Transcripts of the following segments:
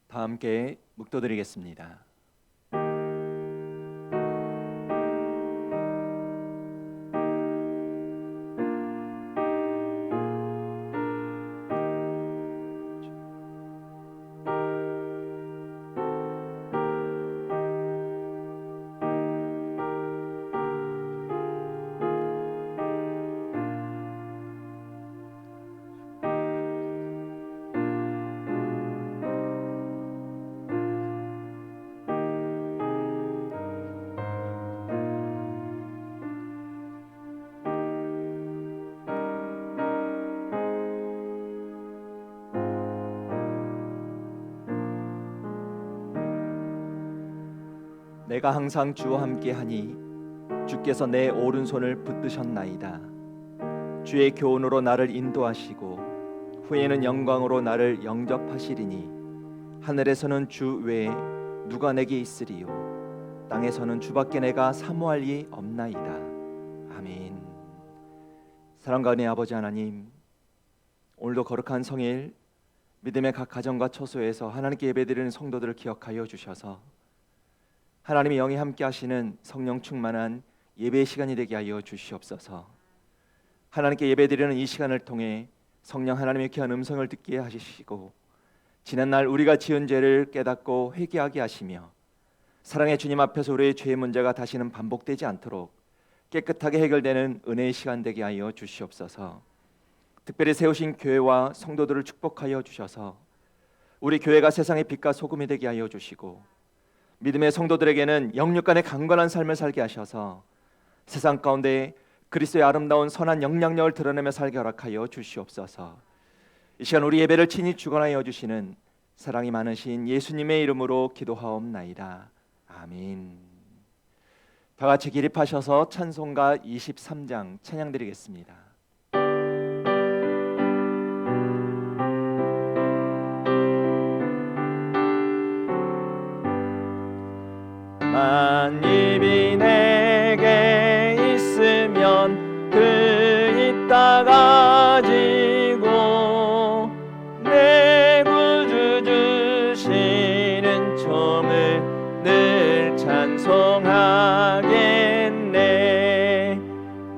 다 함께 묵도드리겠습니다. 내가 항상 주와 함께하니 주께서 내 오른손을 붙드셨나이다. 주의 교훈으로 나를 인도하시고 후에는 영광으로 나를 영접하시리니 하늘에서는 주 외에 누가 내게 있으리요 땅에서는 주밖에 내가 사모할 이 없나이다. 아멘. 사랑과 은혜의 아버지 하나님, 오늘도 거룩한 성일 믿음의 각 가정과 처소에서 하나님께 예배드리는 성도들을 기억하여 주셔서 하나님의 영이 함께 하시는 성령 충만한 예배의 시간이 되게 하여 주시옵소서. 하나님께 예배드리는 이 시간을 통해 성령 하나님의 귀한 음성을 듣게 하시고 지난날 우리가 지은 죄를 깨닫고 회개하게 하시며 사랑의 주님 앞에서 우리의 죄의 문제가 다시는 반복되지 않도록 깨끗하게 해결되는 은혜의 시간 되게 하여 주시옵소서. 특별히 세우신 교회와 성도들을 축복하여 주셔서 우리 교회가 세상의 빛과 소금이 되게 하여 주시고 믿음의 성도들에게는 영육 간의 강건한 삶을 살게 하셔서 세상 가운데 그리스도의 아름다운 선한 영향력을 드러내며 살게 허락하여 주시옵소서. 이 시간 우리 예배를 친히 주관하여 주시는 사랑이 많으신 예수님의 이름으로 기도하옵나이다. 아멘. 다 같이 기립하셔서 찬송가 23장 찬양 드리겠습니다. 만입이 내게 있으면 그 있다 가지고 내 구주 주시는 춤을 늘 찬송하겠네.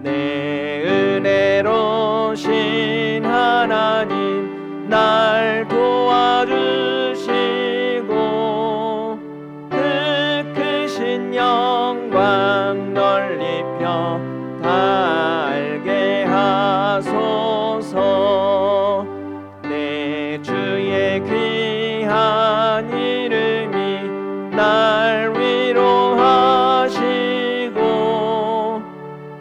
내 은혜로신 하나님 날 도와주시고 영광 널리 펴 다 알게 하소서. 내 주의 귀한 이름이 날 위로하시고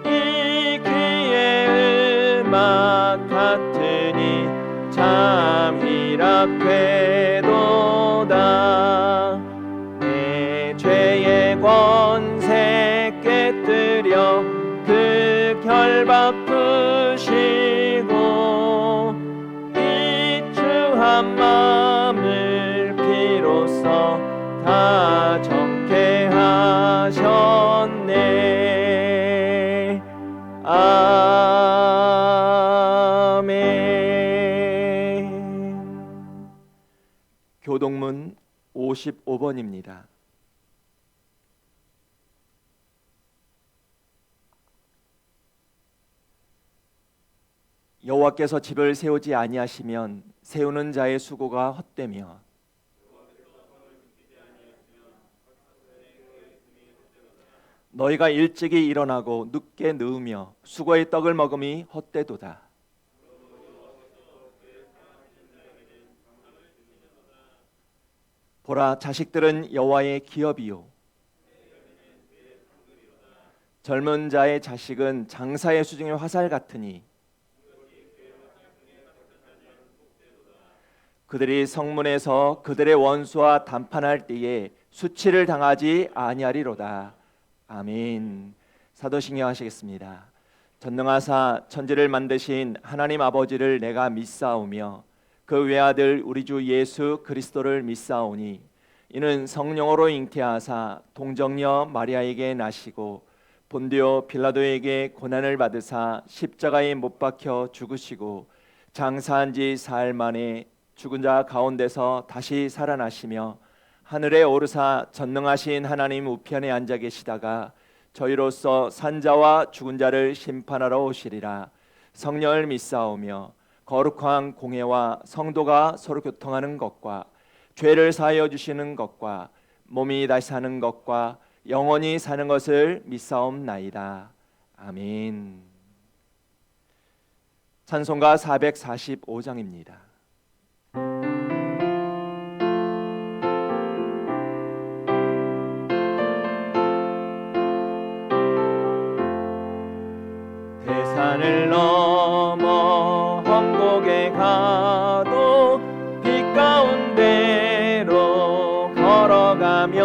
이 귀의 음악 같으니 참 희락되도다. 내 죄의 권세 깨뜨려 그 결박 푸시고 이 주한 마음을 비로소 다 정케 하셨네. 아멘. 교동문 55번입니다. 여호와께서 집을 세우지 아니하시면 세우는 자의 수고가 헛되며 너희가 일찍이 일어나고 늦게 누우며 수고의 떡을 먹음이 헛되도다. 보라, 자식들은 여호와의 기업이요 젊은 자의 자식은 장사의 수중의 화살 같으니 그들이 성문에서 그들의 원수와 담판할 때에 수치를 당하지 아니하리로다. 아멘. 사도신경 하시겠습니다. 전능하사 천지를 만드신 하나님 아버지를 내가 믿사오며 그 외아들 우리 주 예수 그리스도를 믿사오니 이는 성령으로 잉태하사 동정녀 마리아에게 나시고 본디오 빌라도에게 고난을 받으사 십자가에 못 박혀 죽으시고 장사한 지 사흘 만에 죽은 자 가운데서 다시 살아나시며 하늘에 오르사 전능하신 하나님 우편에 앉아 계시다가 저희로서 산자와 죽은 자를 심판하러 오시리라. 성령을 믿사오며 거룩한 공회와 성도가 서로 교통하는 것과 죄를 사하여 주시는 것과 몸이 다시 사는 것과 영원히 사는 것을 믿사옵나이다. 아멘. 찬송가 445장입니다. 대산을 넘어 험곡에 가도 빛 가운데로 걸어가면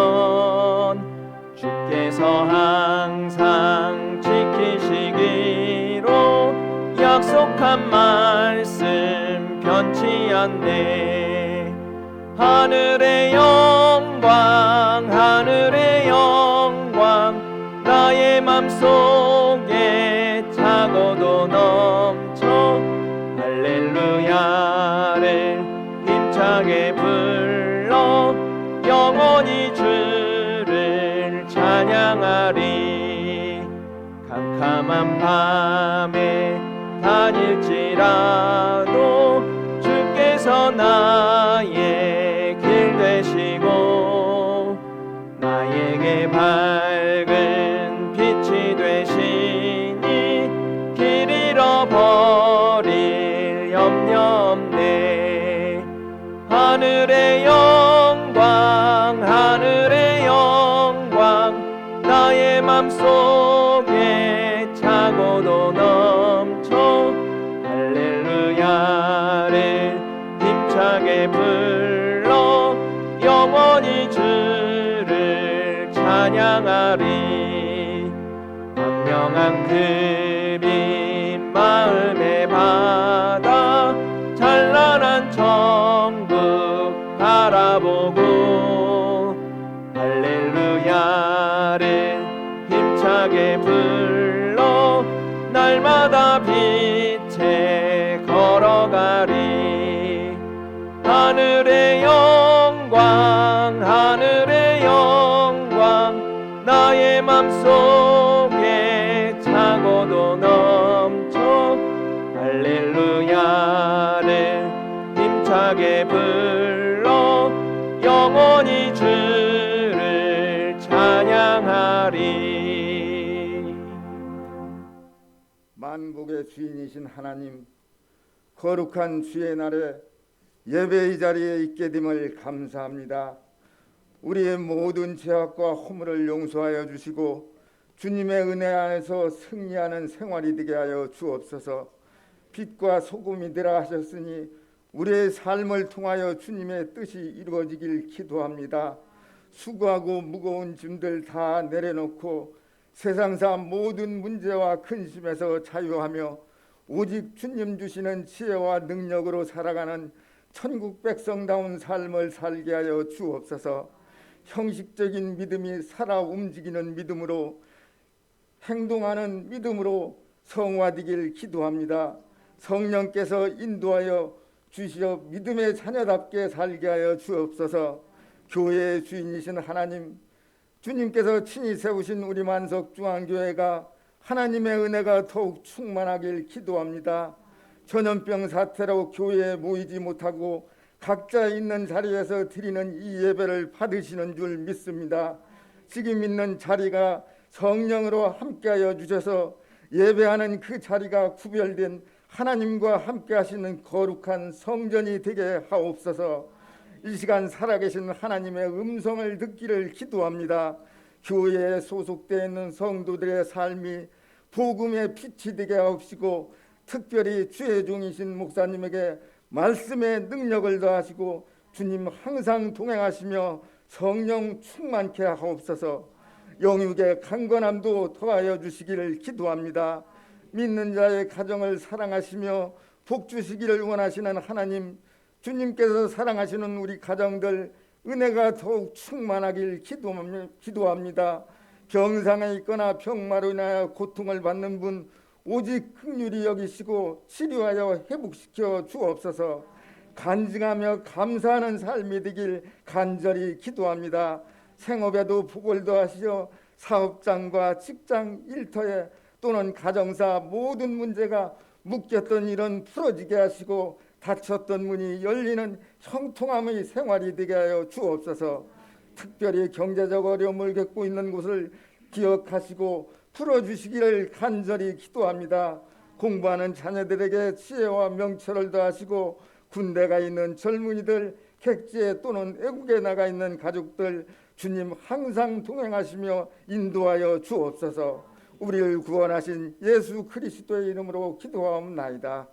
주께서 항상 지키시기로 약속한 말씀 변치 않네. 하늘의 영광 하늘의 영광 나의 맘속에 차고도 넘쳐 할렐루야를 힘차게 불러 영원히 주를 찬양하리. 캄캄한 밤에 다닐지라도 주께서 나의 길 되시고 나에게 밝은 빛이 되시니 길 잃어버릴 염려 없네. 하늘의 영광 하늘의 영광 나의 맘속에 차고도 넘쳐 할렐루야를 힘차게 불러 영원히 주를 찬양하리. 광명한 그림 마음에 받아 찬란한 천국 바라보고 할렐루야를 힘차게 불러 날마다 빛에 걸어가리. 하늘의 영광 하늘의 영광 나의 맘속에 차고도 넘쳐 할렐루야를 힘차게 불러 영원히 주를 찬양하리. 만국의 주인이신 하나님, 거룩한 주의 날에 예배의 자리에 있게 됨을 감사합니다. 우리의 모든 죄악과 허물을 용서하여 주시고 주님의 은혜 안에서 승리하는 생활이 되게 하여 주옵소서. 빛과 소금이 되라 하셨으니 우리의 삶을 통하여 주님의 뜻이 이루어지길 기도합니다. 수고하고 무거운 짐들 다 내려놓고 세상사 모든 문제와 근심에서 자유하며 오직 주님 주시는 지혜와 능력으로 살아가는 천국 백성다운 삶을 살게 하여 주옵소서. 형식적인 믿음이 살아 움직이는 믿음으로 행동하는 믿음으로 성화되길 기도합니다. 성령께서 인도하여 주시어 믿음의 자녀답게 살게 하여 주옵소서. 교회의 주인이신 하나님, 주님께서 친히 세우신 우리 만석중앙교회가 하나님의 은혜가 더욱 충만하길 기도합니다. 전염병 사태로 교회에 모이지 못하고 각자 있는 자리에서 드리는 이 예배를 받으시는 줄 믿습니다. 지금 있는 자리가 성령으로 함께하여 주셔서 예배하는 그 자리가 구별된 하나님과 함께 하시는 거룩한 성전이 되게 하옵소서. 이 시간 살아계신 하나님의 음성을 듣기를 기도합니다. 교회에 소속되어 있는 성도들의 삶이 복음의 빛이 되게 하옵시고 특별히 주의 종이신 목사님에게 말씀의 능력을 더하시고 주님 항상 동행하시며 성령 충만케 하옵소서. 영육의 강건함도 더하여 주시기를 기도합니다. 믿는 자의 가정을 사랑하시며 복 주시기를 원하시는 하나님, 주님께서 사랑하시는 우리 가정들 은혜가 더욱 충만하길 기도합니다. 병상에 있거나 병마로 인하여 고통을 받는 분 오직 긍휼히 여기시고 치료하여 회복시켜 주옵소서. 간증하며 감사하는 삶이 되길 간절히 기도합니다. 생업에도 복을 더하시어 사업장과 직장 일터에 또는 가정사 모든 문제가 묶였던 일은 풀어지게 하시고 닫혔던 문이 열리는 형통함의 생활이 되게 하여 주옵소서. 특별히 경제적 어려움을 겪고 있는 곳을 기억하시고 풀어주시기를 간절히 기도합니다. 공부하는 자녀들에게 지혜와 명철을 더하시고 군대가 있는 젊은이들, 객지에 또는 애국에 나가 있는 가족들 주님 항상 동행하시며 인도하여 주옵소서. 우리를 구원하신 예수 그리스도의 이름으로 기도하옵나이다.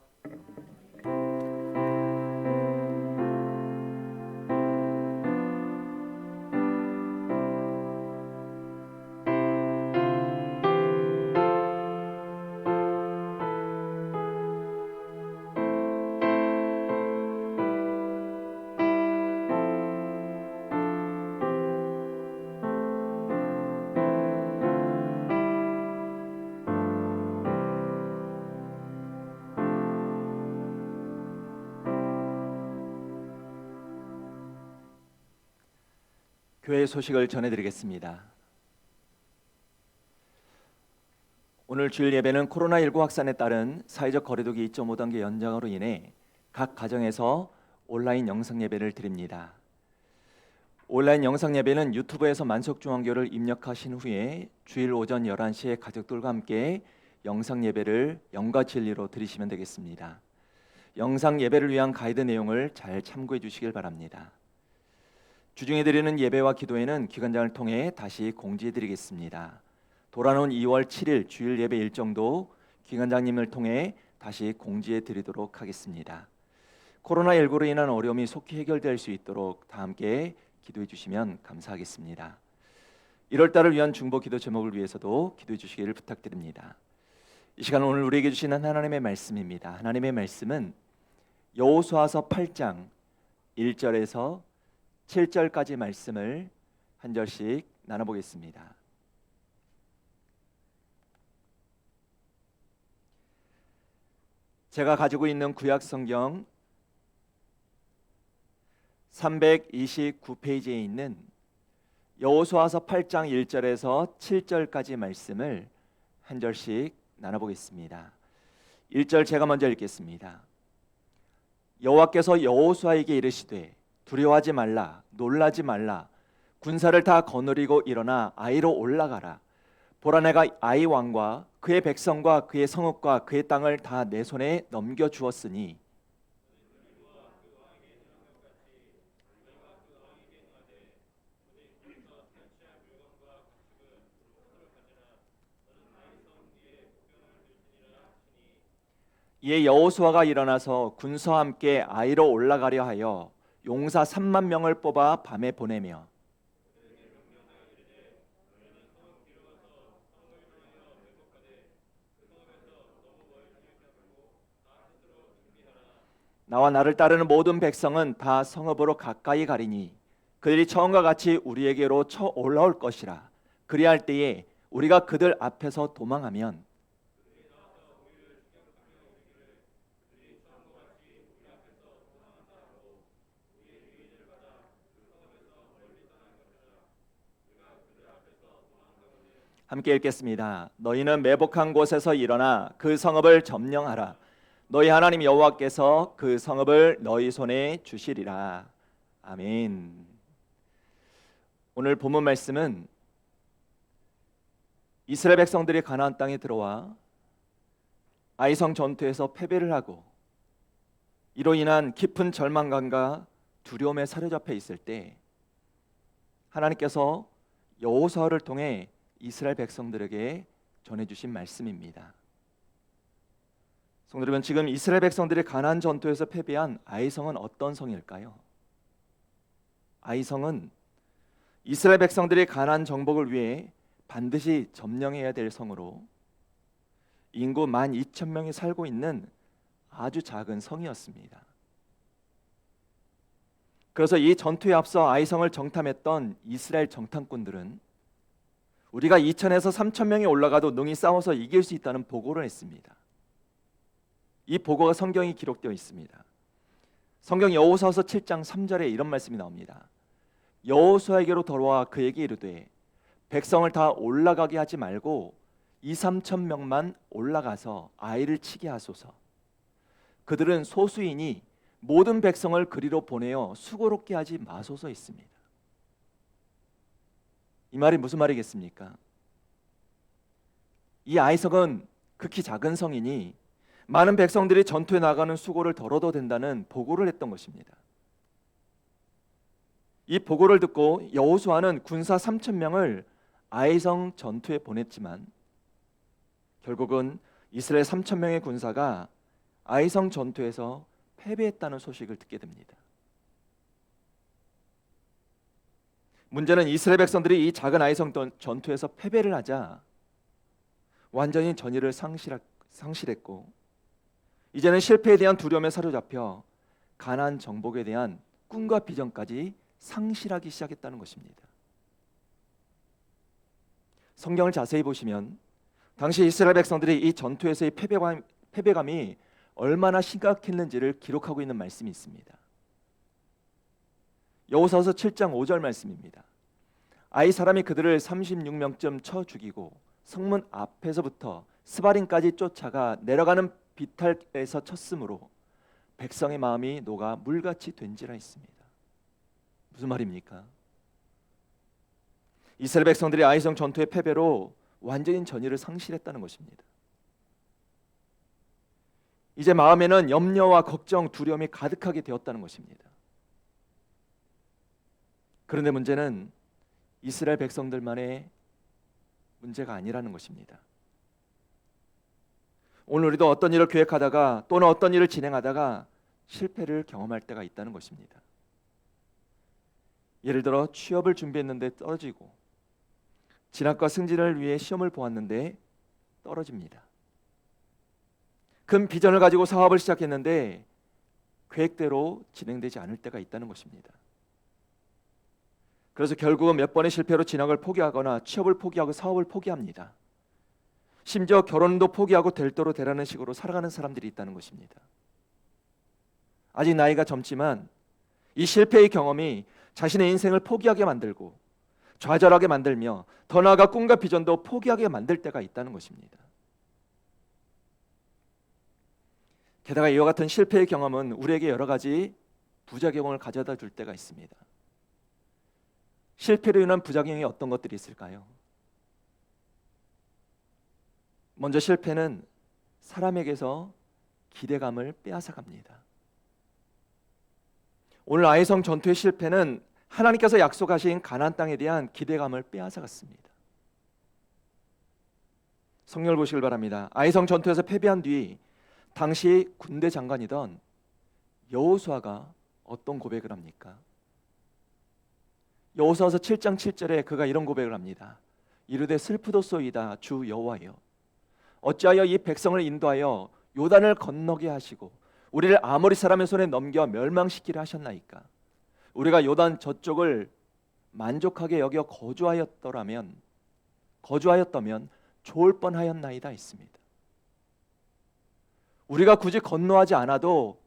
교회 소식을 전해드리겠습니다. 오늘 주일 예배는 코로나19 확산에 따른 사회적 거리두기 2.5단계 연장으로 인해 각 가정에서 온라인 영상 예배를 드립니다. 온라인 영상 예배는 유튜브에서 만석중앙교를 입력하신 후에 주일 오전 11시에 가족들과 함께 영상 예배를 영과 진리로 드리시면 되겠습니다. 영상 예배를 위한 가이드 내용을 잘 참고해 주시길 바랍니다. 주중에 드리는 예배와 기도회는 기관장을 통해 다시 공지해 드리겠습니다. 돌아온 2월 7일 주일 예배 일정도 기관장님을 통해 다시 공지해 드리도록 하겠습니다. 코로나19로 인한 어려움이 속히 해결될 수 있도록 다 함께 기도해 주시면 감사하겠습니다. 1월달을 위한 중보 기도 제목을 위해서도 기도해 주시기를 부탁드립니다. 이 시간 오늘 우리에게 주시는 하나님의 말씀입니다. 하나님의 말씀은 여호수아서 8장 1절에서 7절까지 말씀을 한 절씩 나눠보겠습니다. 제가 가지고 있는 구약 성경 329페이지에 있는 여호수아서 8장 1절에서 7절까지 말씀을 한 절씩 나눠보겠습니다. 1절 제가 먼저 읽겠습니다. 여호와께서 여호수아에게 이르시되 두려워하지 말라, 놀라지 말라. 군사를 다 거느리고 일어나 아이로 올라가라. 보라, 내가 아이 왕과 그의 백성과 그의 성읍과 그의 땅을 다 내 손에 넘겨 주었으니 이에 여호수아가 일어나서 군사와 함께 아이로 올라가려 하여 용사 3만 명을 뽑아 밤에 보내며 나와 나를 따르는 모든 백성은 다 성읍으로 가까이 가리니 그들이 처음과 같이 우리에게로 쳐 올라올 것이라. 그리할 때에 우리가 그들 앞에서 도망하면 함께 읽겠습니다. 너희는 매복한 곳에서 일어나 그 성읍을 점령하라. 너희 하나님 여호와께서 그 성읍을 너희 손에 주시리라. 아멘. 오늘 본문 말씀은 이스라엘 백성들이 가나안 땅에 들어와 아이성 전투에서 패배를 하고 이로 인한 깊은 절망감과 두려움에 사로잡혀 있을 때 하나님께서 여호수아를 통해 이스라엘 백성들에게 전해주신 말씀입니다. 성도 여러분, 지금 이스라엘 백성들이 가나안 전투에서 패배한 아이성은 어떤 성일까요? 아이성은 이스라엘 백성들이 가나안 정복을 위해 반드시 점령해야 될 성으로 인구 12,000명이 살고 있는 아주 작은 성이었습니다. 그래서 이 전투에 앞서 아이성을 정탐했던 이스라엘 정탐꾼들은 우리가 2,000에서 3,000명이 올라가도 능히 싸워서 이길 수 있다는 보고를 했습니다. 이 보고가 성경에 기록되어 있습니다. 성경 여호수아서 7장 3절에 이런 말씀이 나옵니다. 여호수아에게로 돌아와 그에게 이르되 백성을 다 올라가게 하지 말고 2-3천 명만 올라가서 아이를 치게 하소서. 그들은 소수이니 모든 백성을 그리로 보내어 수고롭게 하지 마소서 했습니다. 이 말이 무슨 말이겠습니까? 이 아이성은 극히 작은 성이니 많은 백성들이 전투에 나가는 수고를 덜어도 된다는 보고를 했던 것입니다. 이 보고를 듣고 여호수아는 군사 3천 명을 아이성 전투에 보냈지만 결국은 이스라엘 3천 명의 군사가 아이성 전투에서 패배했다는 소식을 듣게 됩니다. 문제는 이스라엘 백성들이 이 작은 아이성 전투에서 패배를 하자 완전히 전의를 상실했고 이제는 실패에 대한 두려움에 사로잡혀 가나안 정복에 대한 꿈과 비전까지 상실하기 시작했다는 것입니다. 성경을 자세히 보시면 당시 이스라엘 백성들이 이 전투에서의 패배감이 얼마나 심각했는지를 기록하고 있는 말씀이 있습니다. 여호수아서 7장 5절 말씀입니다. 아이 사람이 그들을 36명쯤 쳐 죽이고 성문 앞에서부터 스바림까지 쫓아가 내려가는 비탈에서 쳤으므로 백성의 마음이 녹아 물같이 된지라 했습니다. 무슨 말입니까? 이스라엘 백성들이 아이성 전투의 패배로 완전히 전의를 상실했다는 것입니다. 이제 마음에는 염려와 걱정, 두려움이 가득하게 되었다는 것입니다. 그런데 문제는 이스라엘 백성들만의 문제가 아니라는 것입니다. 오늘 우리도 어떤 일을 계획하다가 또는 어떤 일을 진행하다가 실패를 경험할 때가 있다는 것입니다. 예를 들어 취업을 준비했는데 떨어지고 진학과 승진을 위해 시험을 보았는데 떨어집니다. 큰 비전을 가지고 사업을 시작했는데 계획대로 진행되지 않을 때가 있다는 것입니다. 그래서 결국은 몇 번의 실패로 진학을 포기하거나 취업을 포기하고 사업을 포기합니다. 심지어 결혼도 포기하고 될 대로 되라는 식으로 살아가는 사람들이 있다는 것입니다. 아직 나이가 젊지만 이 실패의 경험이 자신의 인생을 포기하게 만들고 좌절하게 만들며 더 나아가 꿈과 비전도 포기하게 만들 때가 있다는 것입니다. 게다가 이와 같은 실패의 경험은 우리에게 여러 가지 부작용을 가져다 줄 때가 있습니다. 실패로 인한 부작용이 어떤 것들이 있을까요? 먼저 실패는 사람에게서 기대감을 빼앗아갑니다. 오늘 아이성 전투의 실패는 하나님께서 약속하신 가나안 땅에 대한 기대감을 빼앗아갔습니다. 성경을 보시길 바랍니다. 아이성 전투에서 패배한 뒤 당시 군대 장관이던 여호수아가 어떤 고백을 합니까? 여호수아서 7장 7절에 그가 이런 고백을 합니다. 이르되 슬프도소이다 주 여호와여 어찌하여 이 백성을 인도하여 요단을 건너게 하시고 우리를 아모리 사람의 손에 넘겨 멸망시키려 하셨나이까. 우리가 요단 저쪽을 만족하게 여겨 거주하였다면 좋을 뻔하였나이다 했습니다. 우리가 굳이 건너하지 않아도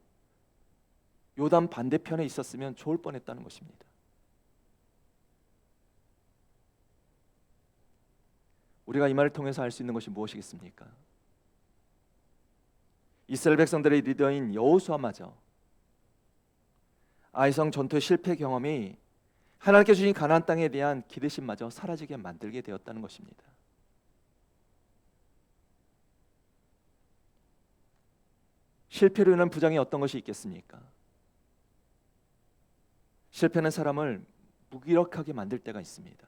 요단 반대편에 있었으면 좋을 뻔했다는 것입니다. 우리가 이 말을 통해서 알 수 있는 것이 무엇이겠습니까? 이스라엘 백성들의 리더인 여호수아마저 아이성 전투의 실패 경험이 하나님께 주신 가나안 땅에 대한 기대심마저 사라지게 만들게 되었다는 것입니다. 실패로 인한 부작용이 어떤 것이 있겠습니까? 실패는 사람을 무기력하게 만들 때가 있습니다.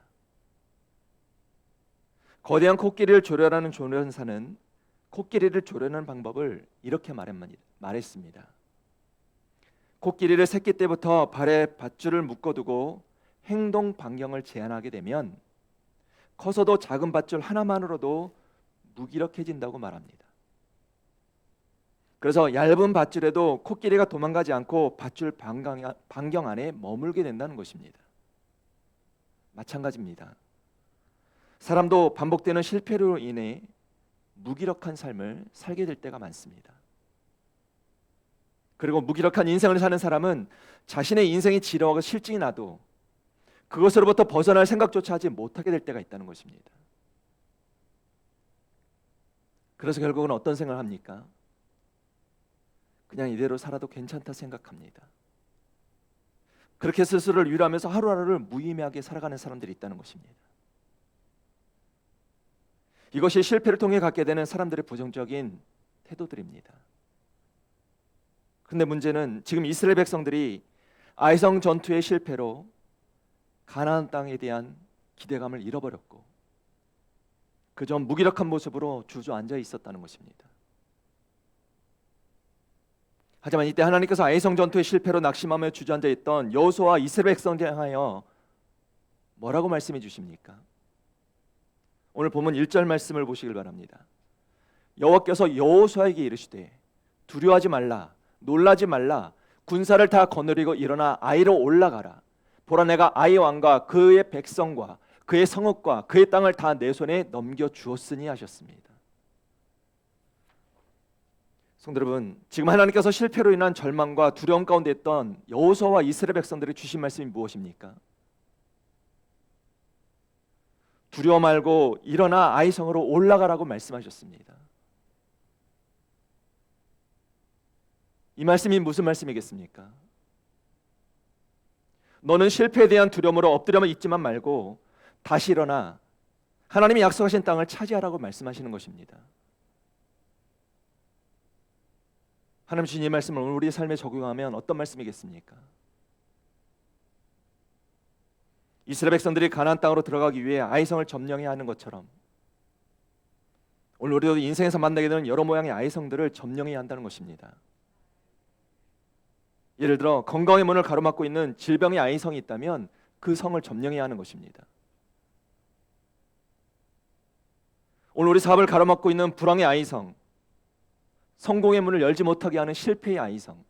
거대한 코끼리를 조련하는 조련사는 코끼리를 조련하는 방법을 이렇게 말했습니다. 코끼리를 새끼 때부터 발에 밧줄을 묶어두고 행동 반경을 제한하게 되면 커서도 작은 밧줄 하나만으로도 무기력해진다고 말합니다. 그래서 얇은 밧줄에도 코끼리가 도망가지 않고 밧줄 반경 안에 머물게 된다는 것입니다. 마찬가지입니다. 사람도 반복되는 실패로 인해 무기력한 삶을 살게 될 때가 많습니다. 그리고 무기력한 인생을 사는 사람은 자신의 인생이 지루하고 실증이 나도 그것으로부터 벗어날 생각조차 하지 못하게 될 때가 있다는 것입니다. 그래서 결국은 어떤 생각을 합니까? 그냥 이대로 살아도 괜찮다 생각합니다. 그렇게 스스로를 위로하면서 하루하루를 무의미하게 살아가는 사람들이 있다는 것입니다. 이것이 실패를 통해 갖게 되는 사람들의 부정적인 태도들입니다. 그런데 문제는 지금 이스라엘 백성들이 아이성 전투의 실패로 가나안 땅에 대한 기대감을 잃어버렸고 그저 무기력한 모습으로 주저앉아 있었다는 것입니다. 하지만 이때 하나님께서 아이성 전투의 실패로 낙심하며 주저앉아 있던 여호수아와 이스라엘 백성들에 향하여 뭐라고 말씀해 주십니까? 오늘 본문 1절 말씀을 보시길 바랍니다. 여호와께서 여호수아에게 이르시되 두려워하지 말라, 놀라지 말라, 군사를 다 거느리고 일어나 아이로 올라가라. 보라, 내가 아이 왕과 그의 백성과 그의 성읍과 그의 땅을 다 내 손에 넘겨 주었으니 하셨습니다. 성도 여러분, 지금 하나님께서 실패로 인한 절망과 두려움 가운데 있던 여호수아와 이스라엘 백성들이 주신 말씀이 무엇입니까? 두려워 말고 일어나 아이 성으로 올라가라고 말씀하셨습니다. 이 말씀이 무슨 말씀이겠습니까? 너는 실패에 대한 두려움으로 엎드려만 있지만 말고 다시 일어나 하나님이 약속하신 땅을 차지하라고 말씀하시는 것입니다. 하나님 주신 이 말씀을 오늘 우리 삶에 적용하면 어떤 말씀이겠습니까? 이스라엘 백성들이 가나안 땅으로 들어가기 위해 아이성을 점령해야 하는 것처럼 오늘 우리도 인생에서 만나게 되는 여러 모양의 아이성들을 점령해야 한다는 것입니다. 예를 들어 건강의 문을 가로막고 있는 질병의 아이성이 있다면 그 성을 점령해야 하는 것입니다. 오늘 우리 사업을 가로막고 있는 불황의 아이성, 성공의 문을 열지 못하게 하는 실패의 아이성,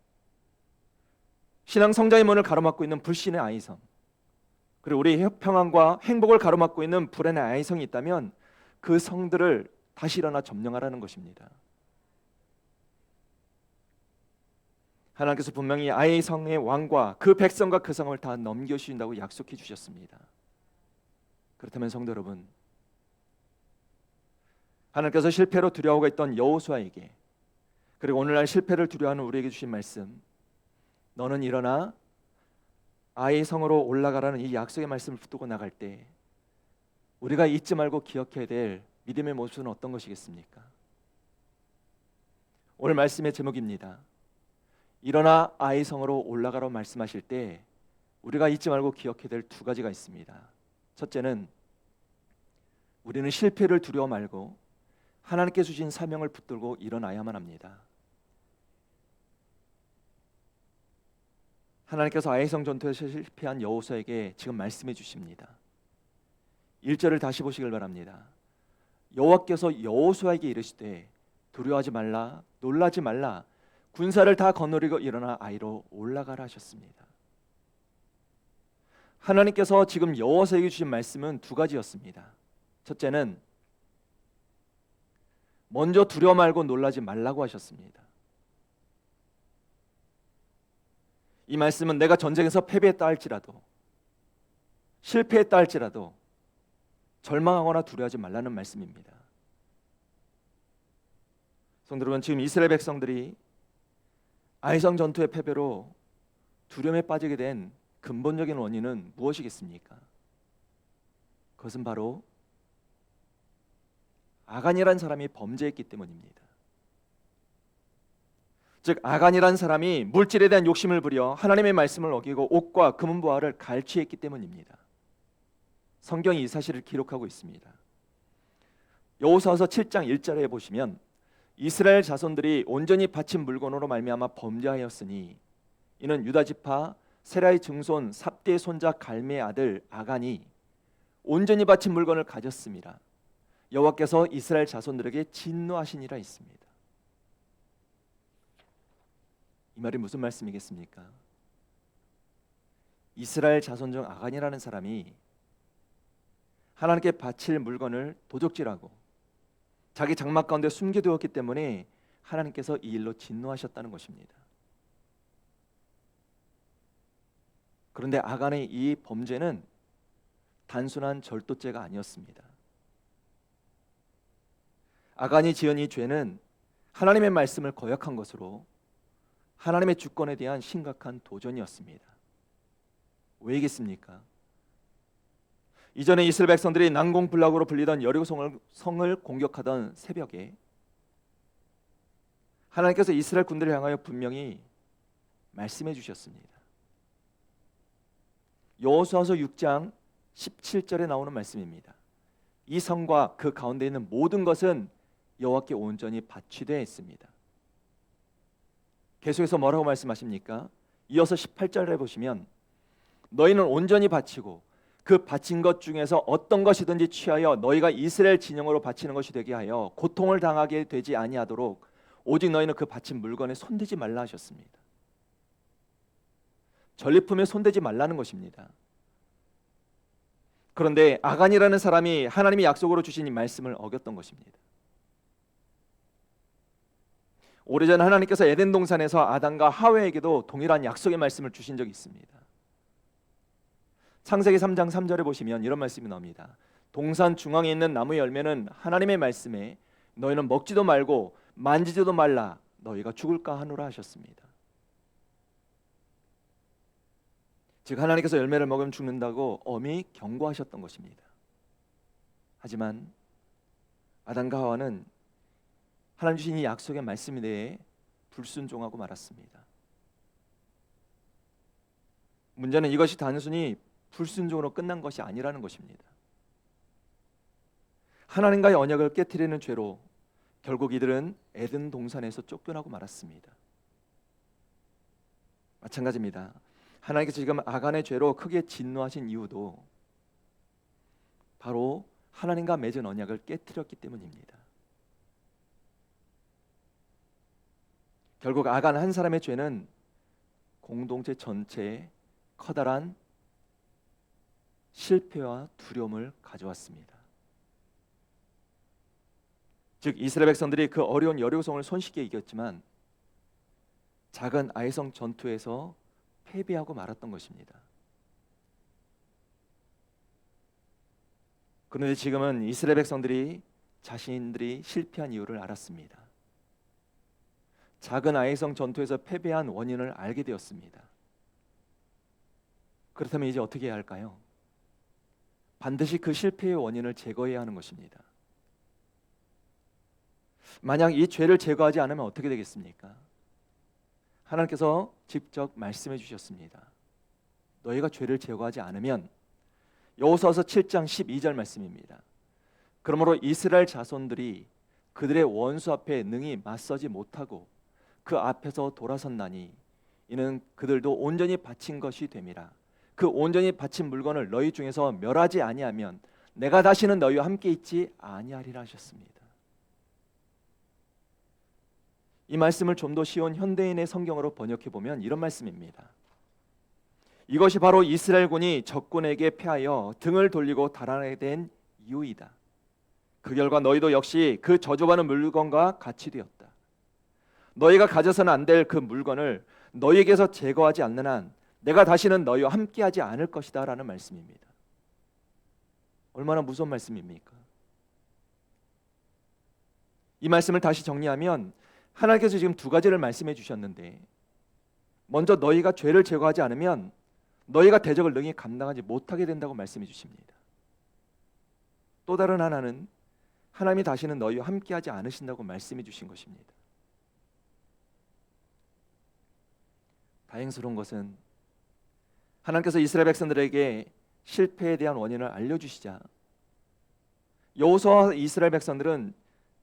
신앙 성장의 문을 가로막고 있는 불신의 아이성, 그리고 우리 평안과 행복을 가로막고 있는 불안의 아이성이 있다면 그 성들을 다시 일어나 점령하라는 것입니다. 하나님께서 분명히 아이성의 왕과 그 백성과 그 성을 다 넘겨주신다고 약속해 주셨습니다. 그렇다면 성도 여러분, 하나님께서 실패로 두려워하고 있던 여호수아에게 그리고 오늘날 실패를 두려워하는 우리에게 주신 말씀, 너는 일어나 아이 성으로 올라가라는 이 약속의 말씀을 붙들고 나갈 때 우리가 잊지 말고 기억해야 될 믿음의 모습은 어떤 것이겠습니까? 오늘 말씀의 제목입니다. 일어나 아이 성으로 올라가라고 말씀하실 때 우리가 잊지 말고 기억해야 될 두 가지가 있습니다. 첫째는 우리는 실패를 두려워 말고 하나님께 주신 사명을 붙들고 일어나야만 합니다. 하나님께서 아이성 전투에서 실패한 여호수아에게 지금 말씀해 주십니다. 1절을 다시 보시길 바랍니다. 여호와께서 여호수아에게 이르시되 두려워하지 말라, 놀라지 말라, 군사를 다 거느리고 일어나 아이로 올라가라 하셨습니다. 하나님께서 지금 여호수아에게 주신 말씀은 두 가지였습니다. 첫째는 먼저 두려워 말고 놀라지 말라고 하셨습니다. 이 말씀은 내가 전쟁에서 패배했다 할지라도 실패했다 할지라도 절망하거나 두려워하지 말라는 말씀입니다. 성도 여러분, 지금 이스라엘 백성들이 아이성 전투의 패배로 두려움에 빠지게 된 근본적인 원인은 무엇이겠습니까? 그것은 바로 아간이라는 사람이 범죄했기 때문입니다. 즉 아간이라는 사람이 물질에 대한 욕심을 부려 하나님의 말씀을 어기고 옷과 금은보화를 갈취했기 때문입니다. 성경이 이 사실을 기록하고 있습니다. 여호수아서 7장 1절에 보시면 이스라엘 자손들이 온전히 바친 물건으로 말미암아 범죄하였으니 이는 유다 지파 세라의 증손 삽대의 손자 갈미의 아들 아간이 온전히 바친 물건을 가졌습니다. 여호와께서 이스라엘 자손들에게 진노하시니라 있습니다. 이 말이 무슨 말씀이겠습니까? 이스라엘 자손 중 아간이라는 사람이 하나님께 바칠 물건을 도적질하고 자기 장막 가운데 숨겨두었기 때문에 하나님께서 이 일로 진노하셨다는 것입니다. 그런데 아간의 이 범죄는 단순한 절도죄가 아니었습니다. 아간이 지은 이 죄는 하나님의 말씀을 거역한 것으로 하나님의 주권에 대한 심각한 도전이었습니다. 왜이겠습니까? 이전에 이스라엘 백성들이 난공불락으로 불리던 여리고 성을 공격하던 새벽에 하나님께서 이스라엘 군대를 향하여 분명히 말씀해 주셨습니다. 여호수아서 6장 17절에 나오는 말씀입니다. 이 성과 그 가운데 있는 모든 것은 여호와께 온전히 바치되어 있습니다. 계속해서 뭐라고 말씀하십니까? 이어서 18절에 보시면 너희는 온전히 바치고 그 바친 것 중에서 어떤 것이든지 취하여 너희가 이스라엘 진영으로 바치는 것이 되게 하여 고통을 당하게 되지 아니하도록 오직 너희는 그 바친 물건에 손대지 말라 하셨습니다. 전리품에 손대지 말라는 것입니다. 그런데 아간이라는 사람이 하나님이 약속으로 주신 이 말씀을 어겼던 것입니다. 오래전 하나님께서 에덴 동산에서 아담과 하와에게도 동일한 약속의 말씀을 주신 적이 있습니다. 창세기 3장 3절에 보시면 이런 말씀이 나옵니다. 동산 중앙에 있는 나무 열매는 하나님의 말씀에 너희는 먹지도 말고 만지지도 말라 너희가 죽을까 하노라 하셨습니다. 즉 하나님께서 열매를 먹으면 죽는다고 엄히 경고하셨던 것입니다. 하지만 아담과 하와는 하나님 주신 이 약속의 말씀에 대해 불순종하고 말았습니다. 문제는 이것이 단순히 불순종으로 끝난 것이 아니라는 것입니다. 하나님과의 언약을 깨트리는 죄로 결국 이들은 에덴 동산에서 쫓겨나고 말았습니다. 마찬가지입니다. 하나님께서 지금 아간의 죄로 크게 진노하신 이유도 바로 하나님과 맺은 언약을 깨트렸기 때문입니다. 결국 아간 한 사람의 죄는 공동체 전체에 커다란 실패와 두려움을 가져왔습니다. 즉 이스라엘 백성들이 그 어려운 여리고성을 손쉽게 이겼지만 작은 아이성 전투에서 패배하고 말았던 것입니다. 그런데 지금은 이스라엘 백성들이 자신들이 실패한 이유를 알았습니다. 작은 아이성 전투에서 패배한 원인을 알게 되었습니다. 그렇다면 이제 어떻게 해야 할까요? 반드시 그 실패의 원인을 제거해야 하는 것입니다. 만약 이 죄를 제거하지 않으면 어떻게 되겠습니까? 하나님께서 직접 말씀해 주셨습니다. 너희가 죄를 제거하지 않으면 여호수아서 7장 12절 말씀입니다. 그러므로 이스라엘 자손들이 그들의 원수 앞에 능히 맞서지 못하고 그 앞에서 돌아섰나니 이는 그들도 온전히 바친 것이 됨이라. 그 온전히 바친 물건을 너희 중에서 멸하지 아니하면 내가 다시는 너희와 함께 있지 아니하리라 하셨습니다. 이 말씀을 좀 더 쉬운 현대인의 성경으로 번역해 보면 이런 말씀입니다. 이것이 바로 이스라엘군이 적군에게 패하여 등을 돌리고 달아나게 된 이유이다. 그 결과 너희도 역시 그 저주받는 물건과 같이 되었다. 너희가 가져서는 안 될 그 물건을 너희에게서 제거하지 않는 한 내가 다시는 너희와 함께하지 않을 것이다 라는 말씀입니다. 얼마나 무서운 말씀입니까? 이 말씀을 다시 정리하면 하나님께서 지금 두 가지를 말씀해 주셨는데 먼저 너희가 죄를 제거하지 않으면 너희가 대적을 능히 감당하지 못하게 된다고 말씀해 주십니다. 또 다른 하나는 하나님이 다시는 너희와 함께하지 않으신다고 말씀해 주신 것입니다. 다행스러운 것은 하나님께서 이스라엘 백성들에게 실패에 대한 원인을 알려주시자 여호수아와 이스라엘 백성들은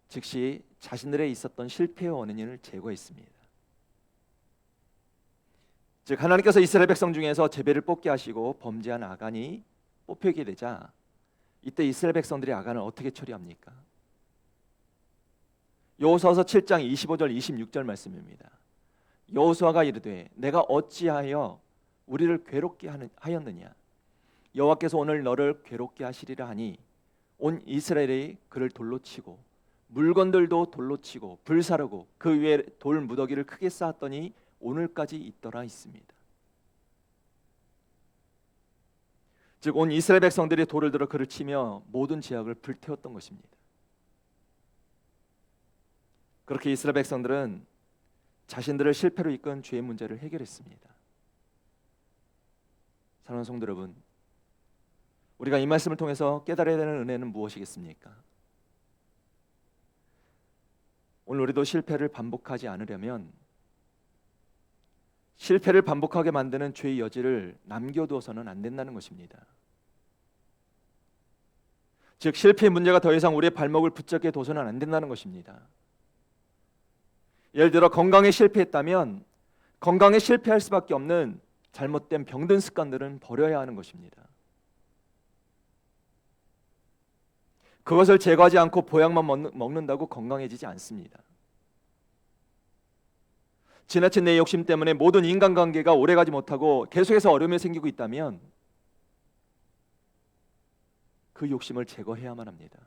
즉시 자신들의 있었던 실패의 원인을 제거했습니다. 즉 하나님께서 이스라엘 백성 중에서 제배를 뽑게 하시고 범죄한 아간이 뽑히게 되자 이때 이스라엘 백성들이 아간을 어떻게 처리합니까? 여호수아서 7장 25절 26절 말씀입니다. 여호수아가 이르되 내가 어찌하여 우리를 괴롭게 하였느냐? 여호와께서 오늘 너를 괴롭게 하시리라 하니 온 이스라엘이 그를 돌로 치고 물건들도 돌로 치고 불사르고 그 위에 돌 무더기를 크게 쌓았더니 오늘까지 있더라 있습니다. 즉 온 이스라엘 백성들이 돌을 들어 그를 치며 모든 지역을 불태웠던 것입니다. 그렇게 이스라엘 백성들은 자신들을 실패로 이끈 죄의 문제를 해결했습니다. 사랑하는 성도 여러분, 우리가 이 말씀을 통해서 깨달아야 되는 은혜는 무엇이겠습니까? 오늘 우리도 실패를 반복하지 않으려면 실패를 반복하게 만드는 죄의 여지를 남겨두어서는 안 된다는 것입니다. 즉 실패의 문제가 더 이상 우리의 발목을 붙잡게 둬서는 안 된다는 것입니다. 예를 들어 건강에 실패했다면 건강에 실패할 수밖에 없는 잘못된 병든 습관들은 버려야 하는 것입니다. 그것을 제거하지 않고 보약만 먹는다고 건강해지지 않습니다. 지나친 내 욕심 때문에 모든 인간관계가 오래가지 못하고 계속해서 어려움이 생기고 있다면 그 욕심을 제거해야만 합니다.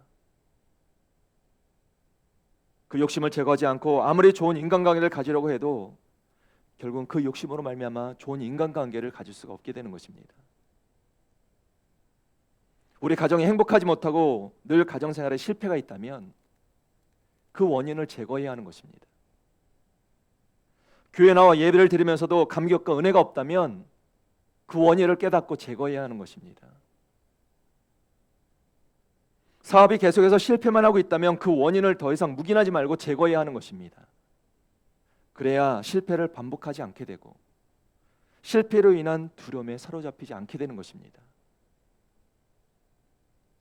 그 욕심을 제거하지 않고 아무리 좋은 인간관계를 가지려고 해도 결국은 그 욕심으로 말미암아 좋은 인간관계를 가질 수가 없게 되는 것입니다. 우리 가정이 행복하지 못하고 늘 가정생활에 실패가 있다면 그 원인을 제거해야 하는 것입니다. 교회 나와 예배를 드리면서도 감격과 은혜가 없다면 그 원인을 깨닫고 제거해야 하는 것입니다. 사업이 계속해서 실패만 하고 있다면 그 원인을 더 이상 묵인하지 말고 제거해야 하는 것입니다. 그래야 실패를 반복하지 않게 되고 실패로 인한 두려움에 사로잡히지 않게 되는 것입니다.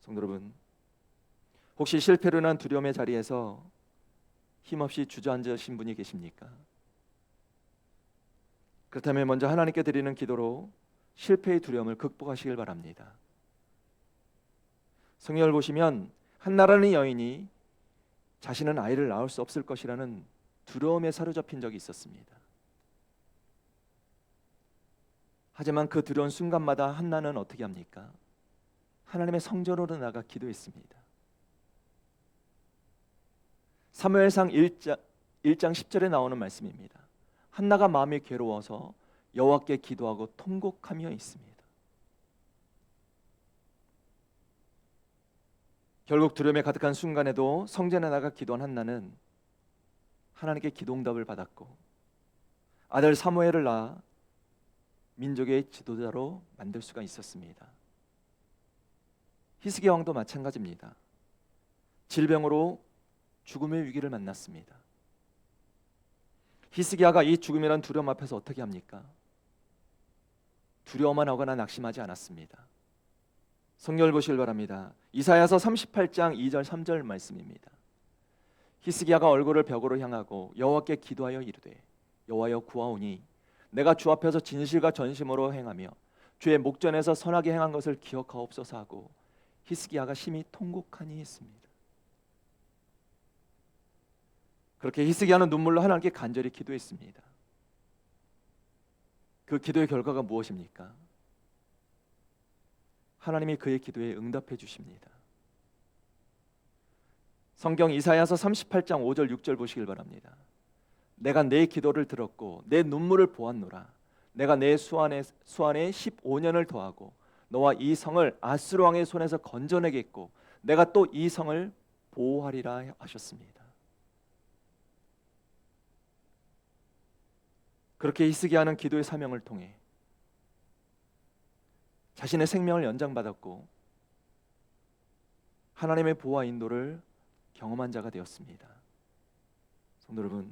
성도 여러분, 혹시 실패로 인한 두려움의 자리에서 힘없이 주저앉으신 분이 계십니까? 그렇다면 먼저 하나님께 드리는 기도로 실패의 두려움을 극복하시길 바랍니다. 성경을 보시면 한나라는 여인이 자신은 아이를 낳을 수 없을 것이라는 두려움에 사로잡힌 적이 있었습니다. 하지만 그 두려운 순간마다 한나는 어떻게 합니까? 하나님의 성전으로 나가 기도했습니다. 사무엘상 1장 10절에 나오는 말씀입니다. 한나가 마음이 괴로워서 여호와께 기도하고 통곡하며 있습니다. 결국 두려움에 가득한 순간에도 성전에 나가 기도한 한나는 하나님께 기도응답을 받았고 아들 사무엘을 낳아 민족의 지도자로 만들 수가 있었습니다. 히스기야 왕도 마찬가지입니다. 질병으로 죽음의 위기를 만났습니다. 히스기야가 이 죽음이란 두려움 앞에서 어떻게 합니까? 두려워만 하거나 낙심하지 않았습니다. 성경을 보시길 바랍니다. 이사야서 38장 2절 3절 말씀입니다. 히스기야가 얼굴을 벽으로 향하고 여호와께 기도하여 이르되 여호와여 구하오니 내가 주 앞에서 진실과 전심으로 행하며 주의 목전에서 선하게 행한 것을 기억하옵소서 하고 히스기야가 심히 통곡하니 했습니다. 그렇게 히스기야는 눈물로 하나님께 간절히 기도했습니다. 그 기도의 결과가 무엇입니까? 하나님이 그의 기도에 응답해 주십니다. 성경 이사야서 38장 5절 6절 보시길 바랍니다. 내가 내 기도를 들었고 내 눈물을 보았노라. 내가 내 수완에 15년을 더하고 너와 이 성을 아수르 왕의 손에서 건져내겠고 내가 또 이 성을 보호하리라 하셨습니다. 그렇게 히스기야는 기도의 사명을 통해 자신의 생명을 연장받았고 하나님의 보호와 인도를 경험한 자가 되었습니다. 성도 여러분,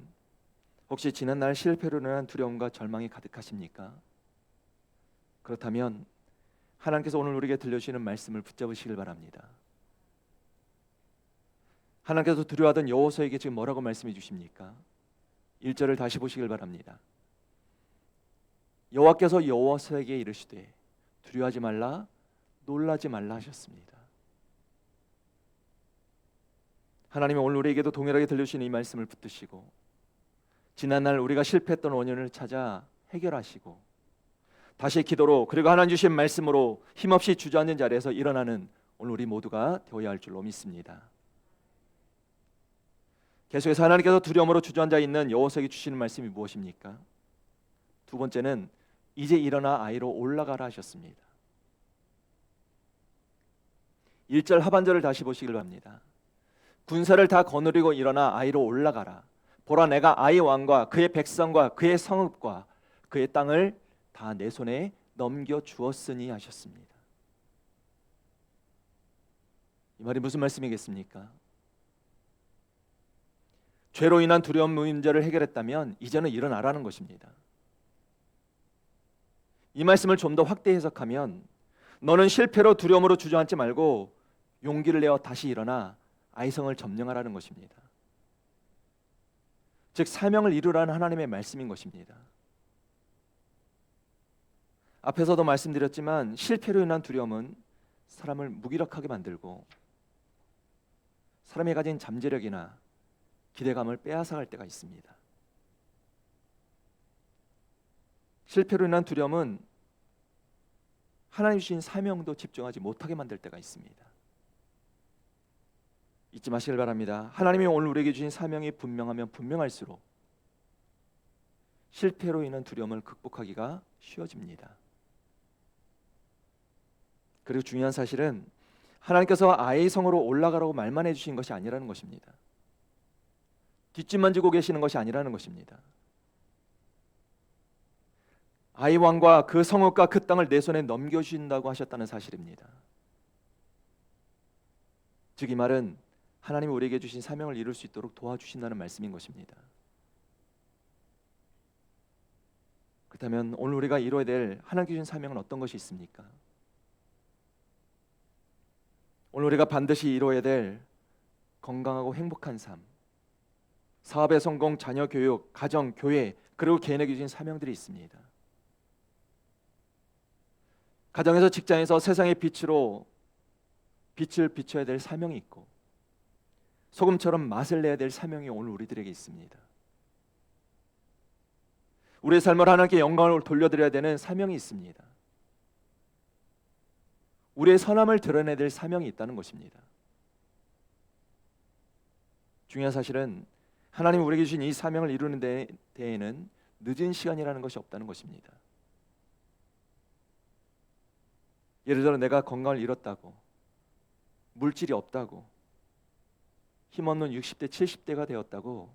혹시 지난날 실패로 인한 두려움과 절망이 가득하십니까? 그렇다면 하나님께서 오늘 우리에게 들려주시는 말씀을 붙잡으시길 바랍니다. 하나님께서 두려워하던 여호수아에게 지금 뭐라고 말씀해 주십니까? 1절을 다시 보시길 바랍니다. 여호와께서 여호수아에게 이르시되 두려워하지 말라 놀라지 말라 하셨습니다. 하나님은 오늘 우리에게도 동일하게 들려주시는 이 말씀을 붙드시고 지난날 우리가 실패했던 원인을 찾아 해결하시고 다시 기도로 그리고 하나님 주신 말씀으로 힘없이 주저앉은 자리에서 일어나는 오늘 우리 모두가 되어야 할 줄로 믿습니다. 계속해서 하나님께서 두려움으로 주저앉아 있는 여호수아에게 주시는 말씀이 무엇입니까? 두 번째는 이제 일어나 아이로 올라가라 하셨습니다. 1절 하반절을 다시 보시길 바랍니다. 군사를 다 거느리고 일어나 아이로 올라가라. 보라, 내가 아이 왕과 그의 백성과 그의 성읍과 그의 땅을 다 내 손에 넘겨 주었으니 하셨습니다. 이 말이 무슨 말씀이겠습니까? 죄로 인한 두려움 문제를 해결했다면 이제는 일어나라는 것입니다. 이 말씀을 좀 더 확대 해석하면 너는 실패로 두려움으로 주저앉지 말고 용기를 내어 다시 일어나 아이성을 점령하라는 것입니다. 즉 사명을 이루라는 하나님의 말씀인 것입니다. 앞에서도 말씀드렸지만 실패로 인한 두려움은 사람을 무기력하게 만들고 사람이 가진 잠재력이나 기대감을 빼앗아갈 때가 있습니다. 실패로 인한 두려움은 하나님 주신 사명도 집중하지 못하게 만들 때가 있습니다. 잊지 마시길 바랍니다. 하나님이 오늘 우리에게 주신 사명이 분명하면 분명할수록 실패로 인한 두려움을 극복하기가 쉬워집니다. 그리고 중요한 사실은 하나님께서 아이의 성으로 올라가라고 말만 해주신 것이 아니라는 것입니다. 뒷짐만 지고 계시는 것이 아니라는 것입니다. 아이 왕과 그 성읍과 그 땅을 내 손에 넘겨주신다고 하셨다는 사실입니다. 즉 이 말은 하나님이 우리에게 주신 사명을 이룰 수 있도록 도와주신다는 말씀인 것입니다. 그렇다면 오늘 우리가 이루어야 될 하나님께 주신 사명은 어떤 것이 있습니까? 오늘 우리가 반드시 이루어야 될 건강하고 행복한 삶, 사업의 성공, 자녀 교육, 가정, 교회, 그리고 개인에게 주신 사명들이 있습니다. 가정에서, 직장에서 세상의 빛으로 빛을 비춰야 될 사명이 있고 소금처럼 맛을 내야 될 사명이 오늘 우리들에게 있습니다. 우리의 삶을 하나님께 영광을 돌려드려야 되는 사명이 있습니다. 우리의 선함을 드러내야 될 사명이 있다는 것입니다. 중요한 사실은 하나님이 우리에게 주신 이 사명을 이루는 데에는 늦은 시간이라는 것이 없다는 것입니다. 예를 들어 내가 건강을 잃었다고, 물질이 없다고, 힘없는 60대, 70대가 되었다고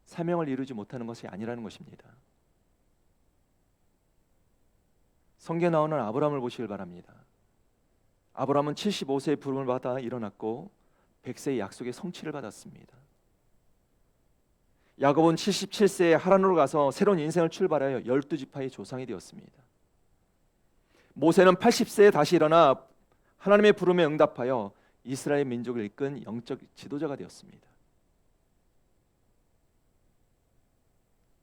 사명을 이루지 못하는 것이 아니라는 것입니다. 성경에 나오는 아브라함을 보시길 바랍니다. 아브라함은 75세의 부름을 받아 일어났고 100세의 약속의 성취를 받았습니다. 야곱은 77세에 하란으로 가서 새로운 인생을 출발하여 12지파의 조상이 되었습니다. 모세는 80세에 다시 일어나 하나님의 부름에 응답하여 이스라엘 민족을 이끈 영적 지도자가 되었습니다.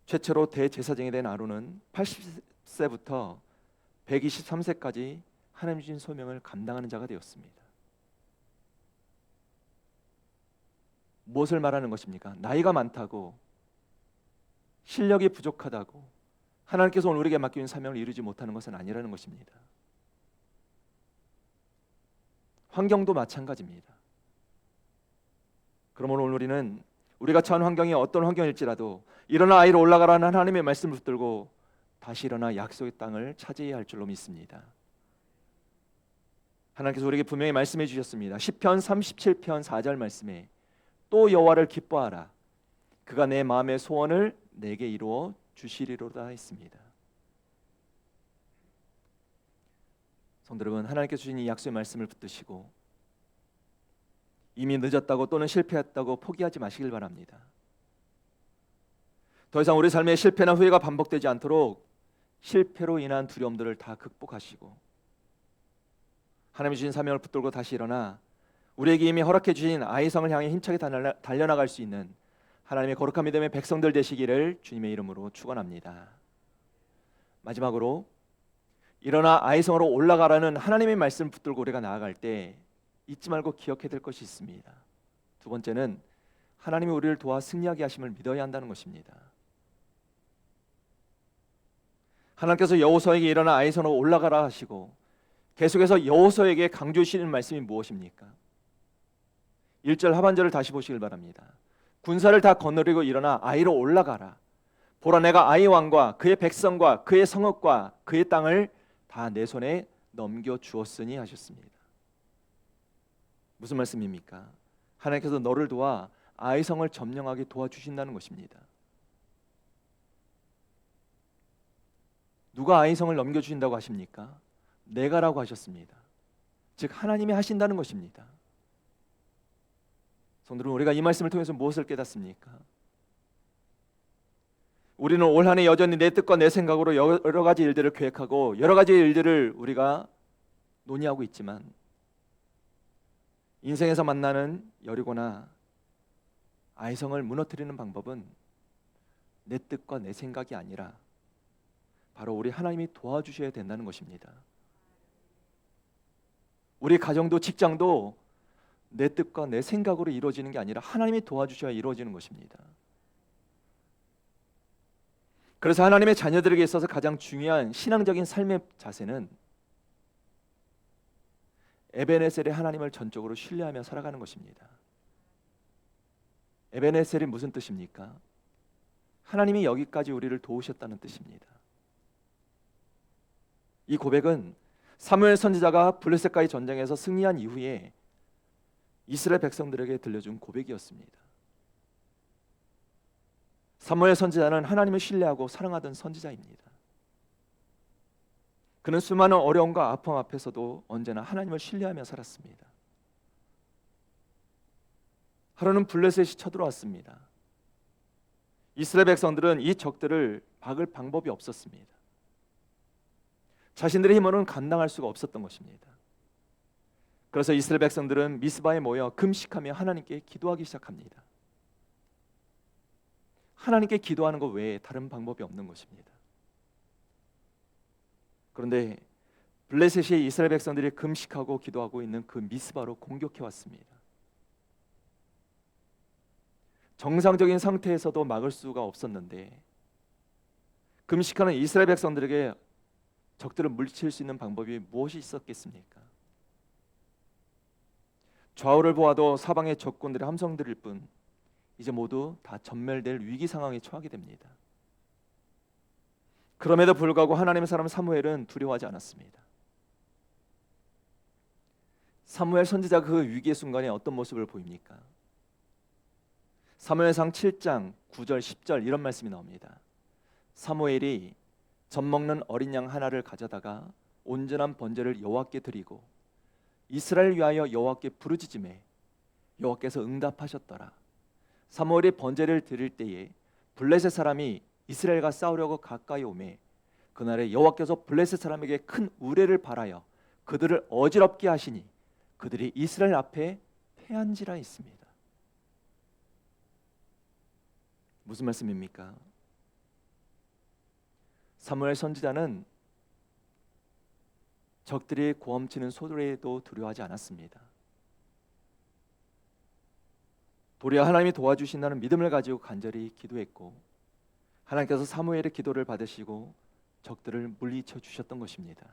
최초로 대제사장이 된 아론은 80세부터 123세까지 하나님 주신 소명을 감당하는 자가 되었습니다. 무엇을 말하는 것입니까? 나이가 많다고, 실력이 부족하다고 하나님께서 오늘 우리에게 맡긴 사명을 이루지 못하는 것은 아니라는 것입니다. 환경도 마찬가지입니다. 그러므로 오늘 우리는 우리가 처한 환경이 어떤 환경일지라도 일어나 아이로 올라가라는 하나님의 말씀을 붙들고 다시 일어나 약속의 땅을 차지해야 할 줄로 믿습니다. 하나님께서 우리에게 분명히 말씀해 주셨습니다. 시편 37편 4절 말씀에 또 여호와를 기뻐하라. 그가 내 마음의 소원을 내게 이루어 주시리로다 했습니다. 성도 여러분, 하나님께서 주신 이 약속의 말씀을 붙드시고 이미 늦었다고 또는 실패했다고 포기하지 마시길 바랍니다. 더 이상 우리 삶에 실패나 후회가 반복되지 않도록 실패로 인한 두려움들을 다 극복하시고 하나님이 주신 사명을 붙들고 다시 일어나 우리에게 이미 허락해 주신 아이성을 향해 힘차게 달려나갈 수 있는 하나님의 거룩한 믿음의 백성들 되시기를 주님의 이름으로 축원합니다. 마지막으로 일어나 아이성으로 올라가라는 하나님의 말씀을 붙들고 우리가 나아갈 때 잊지 말고 기억해야 될 것이 있습니다. 두 번째는 하나님이 우리를 도와 승리하게 하심을 믿어야 한다는 것입니다. 하나님께서 여호수아에게 일어나 아이성으로 올라가라 하시고 계속해서 여호수아에게 강조해 주시는 말씀이 무엇입니까? 1절 하반절을 다시 보시길 바랍니다. 군사를 다 거느리고 일어나 아이로 올라가라. 보라, 내가 아이 왕과 그의 백성과 그의 성읍과 그의 땅을 다 내 손에 넘겨 주었으니 하셨습니다. 무슨 말씀입니까? 하나님께서 너를 도와 아이성을 점령하게 도와주신다는 것입니다. 누가 아이성을 넘겨주신다고 하십니까? 내가라고 하셨습니다. 즉 하나님이 하신다는 것입니다. 성도는 우리가 이 말씀을 통해서 무엇을 깨닫습니까? 우리는 올 한 해 여전히 내 뜻과 내 생각으로 여러 가지 일들을 계획하고 여러 가지 일들을 우리가 논의하고 있지만 인생에서 만나는 여리고나 아이성을 무너뜨리는 방법은 내 뜻과 내 생각이 아니라 바로 우리 하나님이 도와주셔야 된다는 것입니다. 우리 가정도 직장도 내 뜻과 내 생각으로 이루어지는 게 아니라 하나님이 도와주셔야 이루어지는 것입니다. 그래서 하나님의 자녀들에게 있어서 가장 중요한 신앙적인 삶의 자세는 에베네셀의 하나님을 전적으로 신뢰하며 살아가는 것입니다. 에베네셀이 무슨 뜻입니까? 하나님이 여기까지 우리를 도우셨다는 뜻입니다. 이 고백은 사무엘 선지자가 블레셋과의 전쟁에서 승리한 이후에 이스라엘 백성들에게 들려준 고백이었습니다. 사무엘 선지자는 하나님을 신뢰하고 사랑하던 선지자입니다. 그는 수많은 어려움과 아픔 앞에서도 언제나 하나님을 신뢰하며 살았습니다. 하루는 블레셋이 쳐들어왔습니다. 이스라엘 백성들은 이 적들을 막을 방법이 없었습니다. 자신들의 힘으로는 감당할 수가 없었던 것입니다. 그래서 이스라엘 백성들은 미스바에 모여 금식하며 하나님께 기도하기 시작합니다. 하나님께 기도하는 것 외에 다른 방법이 없는 것입니다. 그런데 블레셋이 이스라엘 백성들이 금식하고 기도하고 있는 그 미스바로 공격해 왔습니다. 정상적인 상태에서도 막을 수가 없었는데 금식하는 이스라엘 백성들에게 적들을 물리칠 수 있는 방법이 무엇이 있었겠습니까? 좌우를 보아도 사방의 적군들의 함성들일 뿐 이제 모두 다 전멸될 위기 상황에 처하게 됩니다. 그럼에도 불구하고 하나님의 사람 사무엘은 두려워하지 않았습니다. 사무엘 선지자가 그 위기의 순간에 어떤 모습을 보입니까? 사무엘상 7장 9절 10절 이런 말씀이 나옵니다. 사무엘이 젖 먹는 어린 양 하나를 가져다가 온전한 번제를 여호와께 드리고 이스라엘 위하여 여호와께 부르짖음에 여호와께서 응답하셨더라. 사무엘이 번제를 드릴 때에 블레셋 사람이 이스라엘과 싸우려고 가까이 오매 그날에 여호와께서 블레셋 사람에게 큰 우레를 발하여 그들을 어지럽게 하시니 그들이 이스라엘 앞에 패한지라 있습니다. 무슨 말씀입니까? 사무엘 선지자는 적들이 고함치는 소리에도 두려워하지 않았습니다. 도리어 하나님이 도와주신다는 믿음을 가지고 간절히 기도했고 하나님께서 사무엘의 기도를 받으시고 적들을 물리쳐 주셨던 것입니다.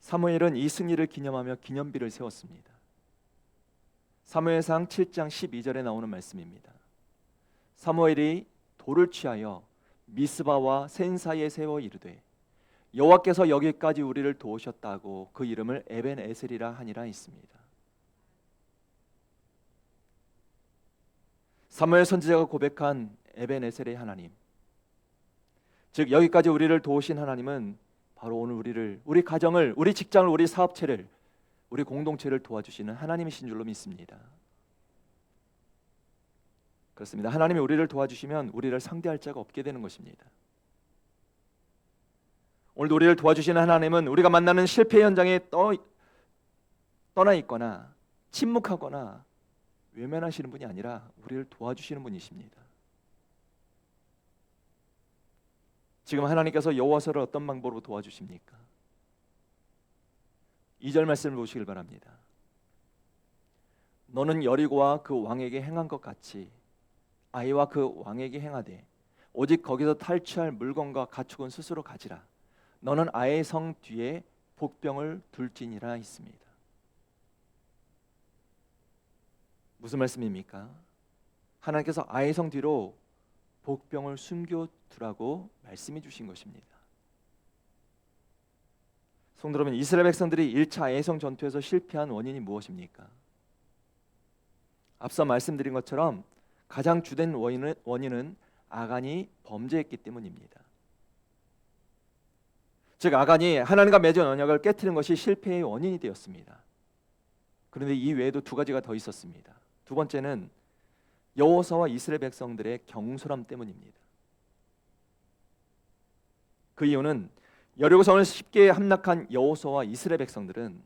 사무엘은 이 승리를 기념하며 기념비를 세웠습니다. 사무엘상 7장 12절에 나오는 말씀입니다. 사무엘이 돌을 취하여 미스바와 센 사이에 세워 이르되 여호와께서 여기까지 우리를 도우셨다고 그 이름을 에벤에셀이라 하니라 있습니다. 사무엘 선지자가 고백한 에벤에셀의 하나님, 즉 여기까지 우리를 도우신 하나님은 바로 오늘 우리 가정을, 우리 직장을, 우리 사업체를, 우리 공동체를 도와주시는 하나님이신 줄로 믿습니다. 그렇습니다. 하나님이 우리를 도와주시면 우리를 상대할 자가 없게 되는 것입니다. 오늘도 우리를 도와주시는 하나님은 우리가 만나는 실패 현장에 떠나 있거나 침묵하거나 외면하시는 분이 아니라 우리를 도와주시는 분이십니다. 지금 하나님께서 여호와서를 어떤 방법으로 도와주십니까? 2절 말씀을 보시길 바랍니다. 너는 여리고와 그 왕에게 행한 것 같이 아이와 그 왕에게 행하되 오직 거기서 탈취할 물건과 가축은 스스로 가지라. 너는 아이의 성 뒤에 복병을 둘지니라 있습니다. 무슨 말씀입니까? 하나님께서 아이의 성 뒤로 복병을 숨겨두라고 말씀해 주신 것입니다. 성도 여러분, 이스라엘 백성들이 1차 아이성 전투에서 실패한 원인이 무엇입니까? 앞서 말씀드린 것처럼 가장 주된 원인은 아간이 범죄했기 때문입니다. 즉 아간이 하나님과 맺은 언약을 깨트린 것이 실패의 원인이 되었습니다. 그런데 이 외에도 두 가지가 더 있었습니다. 두 번째는 여호수아와 이스라엘 백성들의 경솔함 때문입니다. 그 이유는 여리고성을 쉽게 함락한 여호수아와 이스라엘 백성들은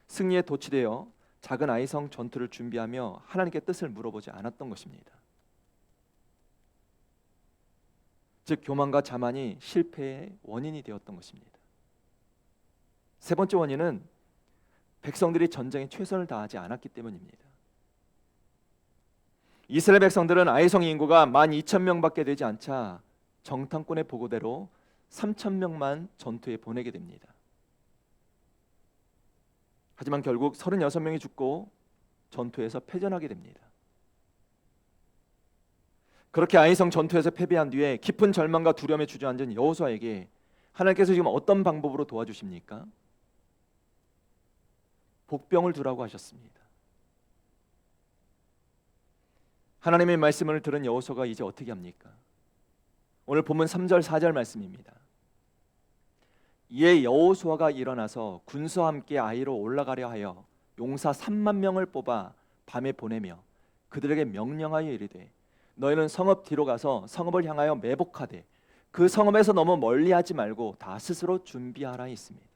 승리에 도취되어 작은 아이성 전투를 준비하며 하나님께 뜻을 물어보지 않았던 것입니다. 즉 교만과 자만이 실패의 원인이 되었던 것입니다. 세 번째 원인은 백성들이 전쟁에 최선을 다하지 않았기 때문입니다. 이스라엘 백성들은 아이성 인구가 12,000명밖에 되지 않자 정탐꾼의 보고대로 3,000명만 전투에 보내게 됩니다. 하지만 결국 36명이 죽고 전투에서 패전하게 됩니다. 그렇게 아이성 전투에서 패배한 뒤에 깊은 절망과 두려움에 주저앉은 여호수아에게 하나님께서 지금 어떤 방법으로 도와주십니까? 복병을 두라고 하셨습니다. 하나님의 말씀을 들은 여호수아가 이제 어떻게 합니까? 오늘 본문 3절 4절 말씀입니다. 이에 여호수아가 일어나서 군수와 함께 아이로 올라가려 하여 용사 3만 명을 뽑아 밤에 보내며 그들에게 명령하여 이르되 너희는 성읍 뒤로 가서 성읍을 향하여 매복하되 그 성읍에서 너무 멀리하지 말고 다 스스로 준비하라 했습니다.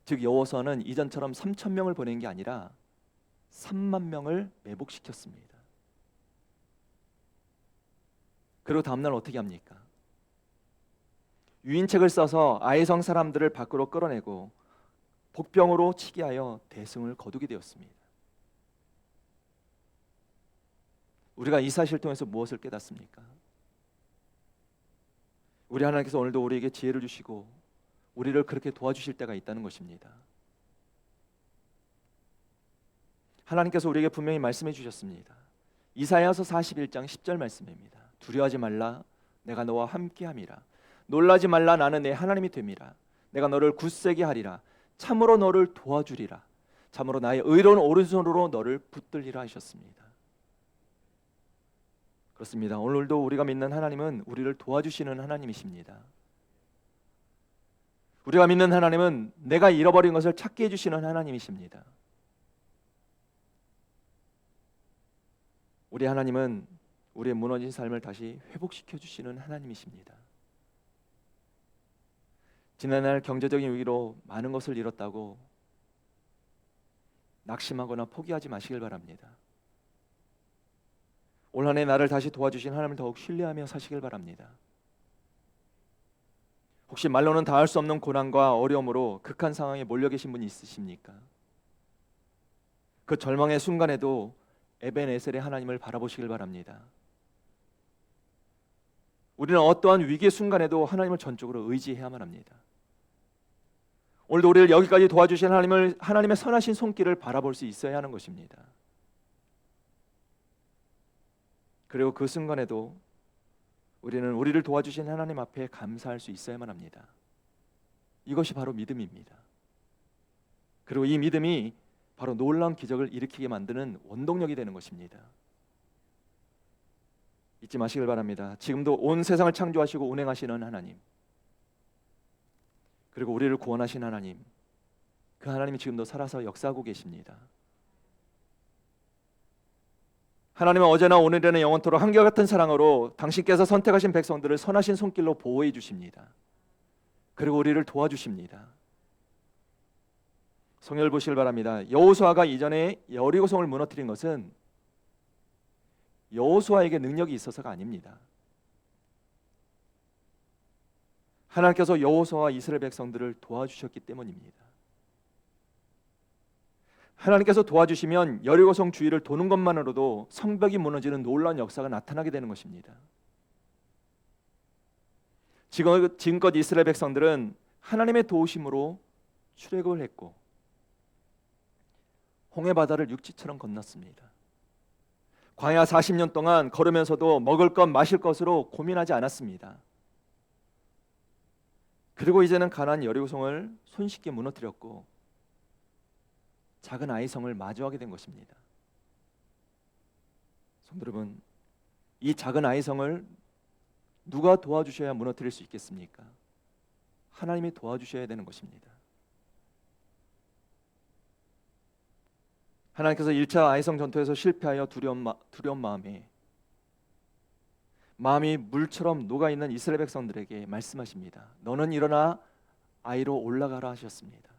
즉 여호수아는 이전처럼 3,000명을 보낸 게 아니라 3만 명을 매복시켰습니다. 그리고 다음날 어떻게 합니까? 유인책을 써서 아이성 사람들을 밖으로 끌어내고 복병으로 치게 하여 대승을 거두게 되었습니다. 우리가 이 사실을 통해서 무엇을 깨닫습니까? 우리 하나님께서 오늘도 우리에게 지혜를 주시고 우리를 그렇게 도와주실 때가 있다는 것입니다. 하나님께서 우리에게 분명히 말씀해 주셨습니다. 이사야서 41장 10절 말씀입니다. 두려워하지 말라, 내가 너와 함께함이라. 놀라지 말라, 나는 내 하나님이 됨이라. 내가 너를 굳세게 하리라. 참으로 너를 도와주리라. 참으로 나의 의로운 오른손으로 너를 붙들리라 하셨습니다. 그렇습니다. 오늘도 우리가 믿는 하나님은 우리를 도와주시는 하나님이십니다. 우리가 믿는 하나님은 내가 잃어버린 것을 찾게 해주시는 하나님이십니다. 우리 하나님은 우리의 무너진 삶을 다시 회복시켜 주시는 하나님이십니다. 지난날 경제적인 위기로 많은 것을 잃었다고 낙심하거나 포기하지 마시길 바랍니다. 올 한 해 나를 다시 도와주신 하나님을 더욱 신뢰하며 사시길 바랍니다. 혹시 말로는 다 할 수 없는 고난과 어려움으로 극한 상황에 몰려 계신 분이 있으십니까? 그 절망의 순간에도 에벤에셀의 하나님을 바라보시길 바랍니다. 우리는 어떠한 위기의 순간에도 하나님을 전적으로 의지해야만 합니다. 오늘도 우리를 여기까지 도와주신 하나님의 선하신 손길을 바라볼 수 있어야 하는 것입니다. 그리고 그 순간에도 우리는 우리를 도와주신 하나님 앞에 감사할 수 있어야만 합니다. 이것이 바로 믿음입니다. 그리고 이 믿음이 바로 놀라운 기적을 일으키게 만드는 원동력이 되는 것입니다. 잊지 마시길 바랍니다. 지금도 온 세상을 창조하시고 운행하시는 하나님, 그리고 우리를 구원하신 하나님, 그 하나님이 지금도 살아서 역사하고 계십니다. 하나님은 어제나 오늘에는 영원토록 한결같은 사랑으로 당신께서 선택하신 백성들을 선하신 손길로 보호해 주십니다. 그리고 우리를 도와주십니다. 성경을 보시길 바랍니다. 여호수아가 이전에 여리고성을 무너뜨린 것은 여호수아에게 능력이 있어서가 아닙니다. 하나님께서 여호수아와 이스라엘 백성들을 도와주셨기 때문입니다. 하나님께서 도와주시면 여리고성 주위를 도는 것만으로도 성벽이 무너지는 놀라운 역사가 나타나게 되는 것입니다. 지금껏 이스라엘 백성들은 하나님의 도우심으로 출애굽을 했고 홍해 바다를 육지처럼 건넜습니다. 광야 40년 동안 걸으면서도 먹을 것 마실 것으로 고민하지 않았습니다. 그리고 이제는 가나안 여리고성을 손쉽게 무너뜨렸고 작은 아이성을 마주하게 된 것입니다. 성도 여러분, 이 작은 아이성을 누가 도와주셔야 무너뜨릴 수 있겠습니까? 하나님이 도와주셔야 되는 것입니다. 하나님께서 1차 아이성 전투에서 실패하여 두려운 마음이 물처럼 녹아있는 이스라엘 백성들에게 말씀하십니다. 너는 일어나 아이로 올라가라 하셨습니다.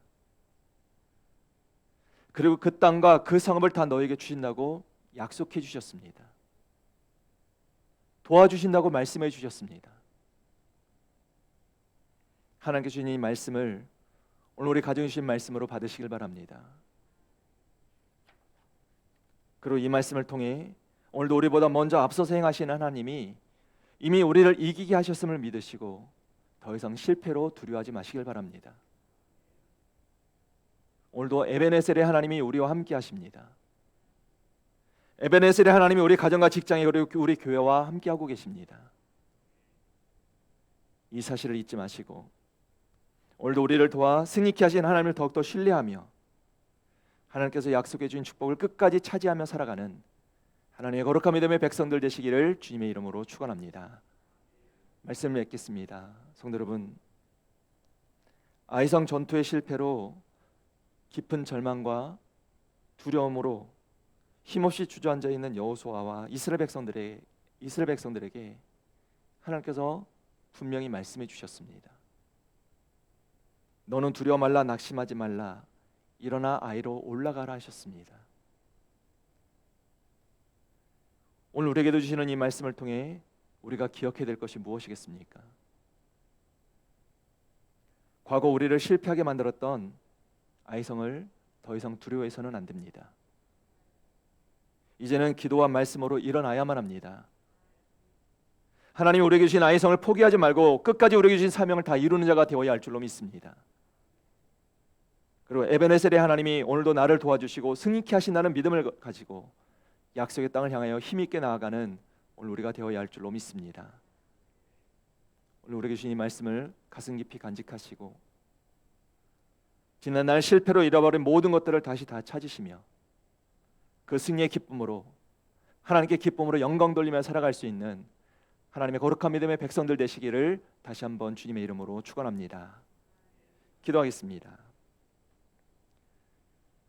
그리고 그 땅과 그 성읍을 다 너에게 주신다고 약속해 주셨습니다. 도와주신다고 말씀해 주셨습니다. 하나님께서 주신 이 말씀을 오늘 우리 가정에 주신 말씀으로 받으시길 바랍니다. 그리고 이 말씀을 통해 오늘도 우리보다 먼저 앞서서 행하시는 하나님이 이미 우리를 이기게 하셨음을 믿으시고 더 이상 실패로 두려워하지 마시길 바랍니다. 오늘도 에베네셀의 하나님이 우리와 함께 하십니다. 에베네셀의 하나님이 우리 가정과 직장에 그리고 우리 교회와 함께하고 계십니다. 이 사실을 잊지 마시고 오늘도 우리를 도와 승리케 하신 하나님을 더욱더 신뢰하며 하나님께서 약속해 주신 축복을 끝까지 차지하며 살아가는 하나님의 거룩한 믿음의 백성들 되시기를 주님의 이름으로 축원합니다. 말씀을 맺겠습니다. 성도 여러분, 아이성 전투의 실패로 깊은 절망과 두려움으로 힘없이 주저앉아 있는 여호수아와 이스라엘 백성들에게 하나님께서 분명히 말씀해 주셨습니다. 너는 두려워 말라, 낙심하지 말라, 일어나 아이로 올라가라 하셨습니다. 오늘 우리에게도 주시는 이 말씀을 통해 우리가 기억해야 될 것이 무엇이겠습니까? 과거 우리를 실패하게 만들었던 아이성을 더 이상 두려워해서는 안 됩니다. 이제는 기도와 말씀으로 일어나야만 합니다. 하나님이 우리에게 주신 아이성을 포기하지 말고 끝까지 우리에게 주신 사명을 다 이루는 자가 되어야 할 줄로 믿습니다. 그리고 에베네셀의 하나님이 오늘도 나를 도와주시고 승리케 하신다는 믿음을 가지고 약속의 땅을 향하여 힘있게 나아가는 오늘 우리가 되어야 할 줄로 믿습니다. 오늘 우리에게 주신 이 말씀을 가슴 깊이 간직하시고 지난날 실패로 잃어버린 모든 것들을 다시 다 찾으시며 그 승리의 기쁨으로 하나님께 기쁨으로 영광 돌리며 살아갈 수 있는 하나님의 거룩한 믿음의 백성들 되시기를 다시 한번 주님의 이름으로 축원합니다. 기도하겠습니다.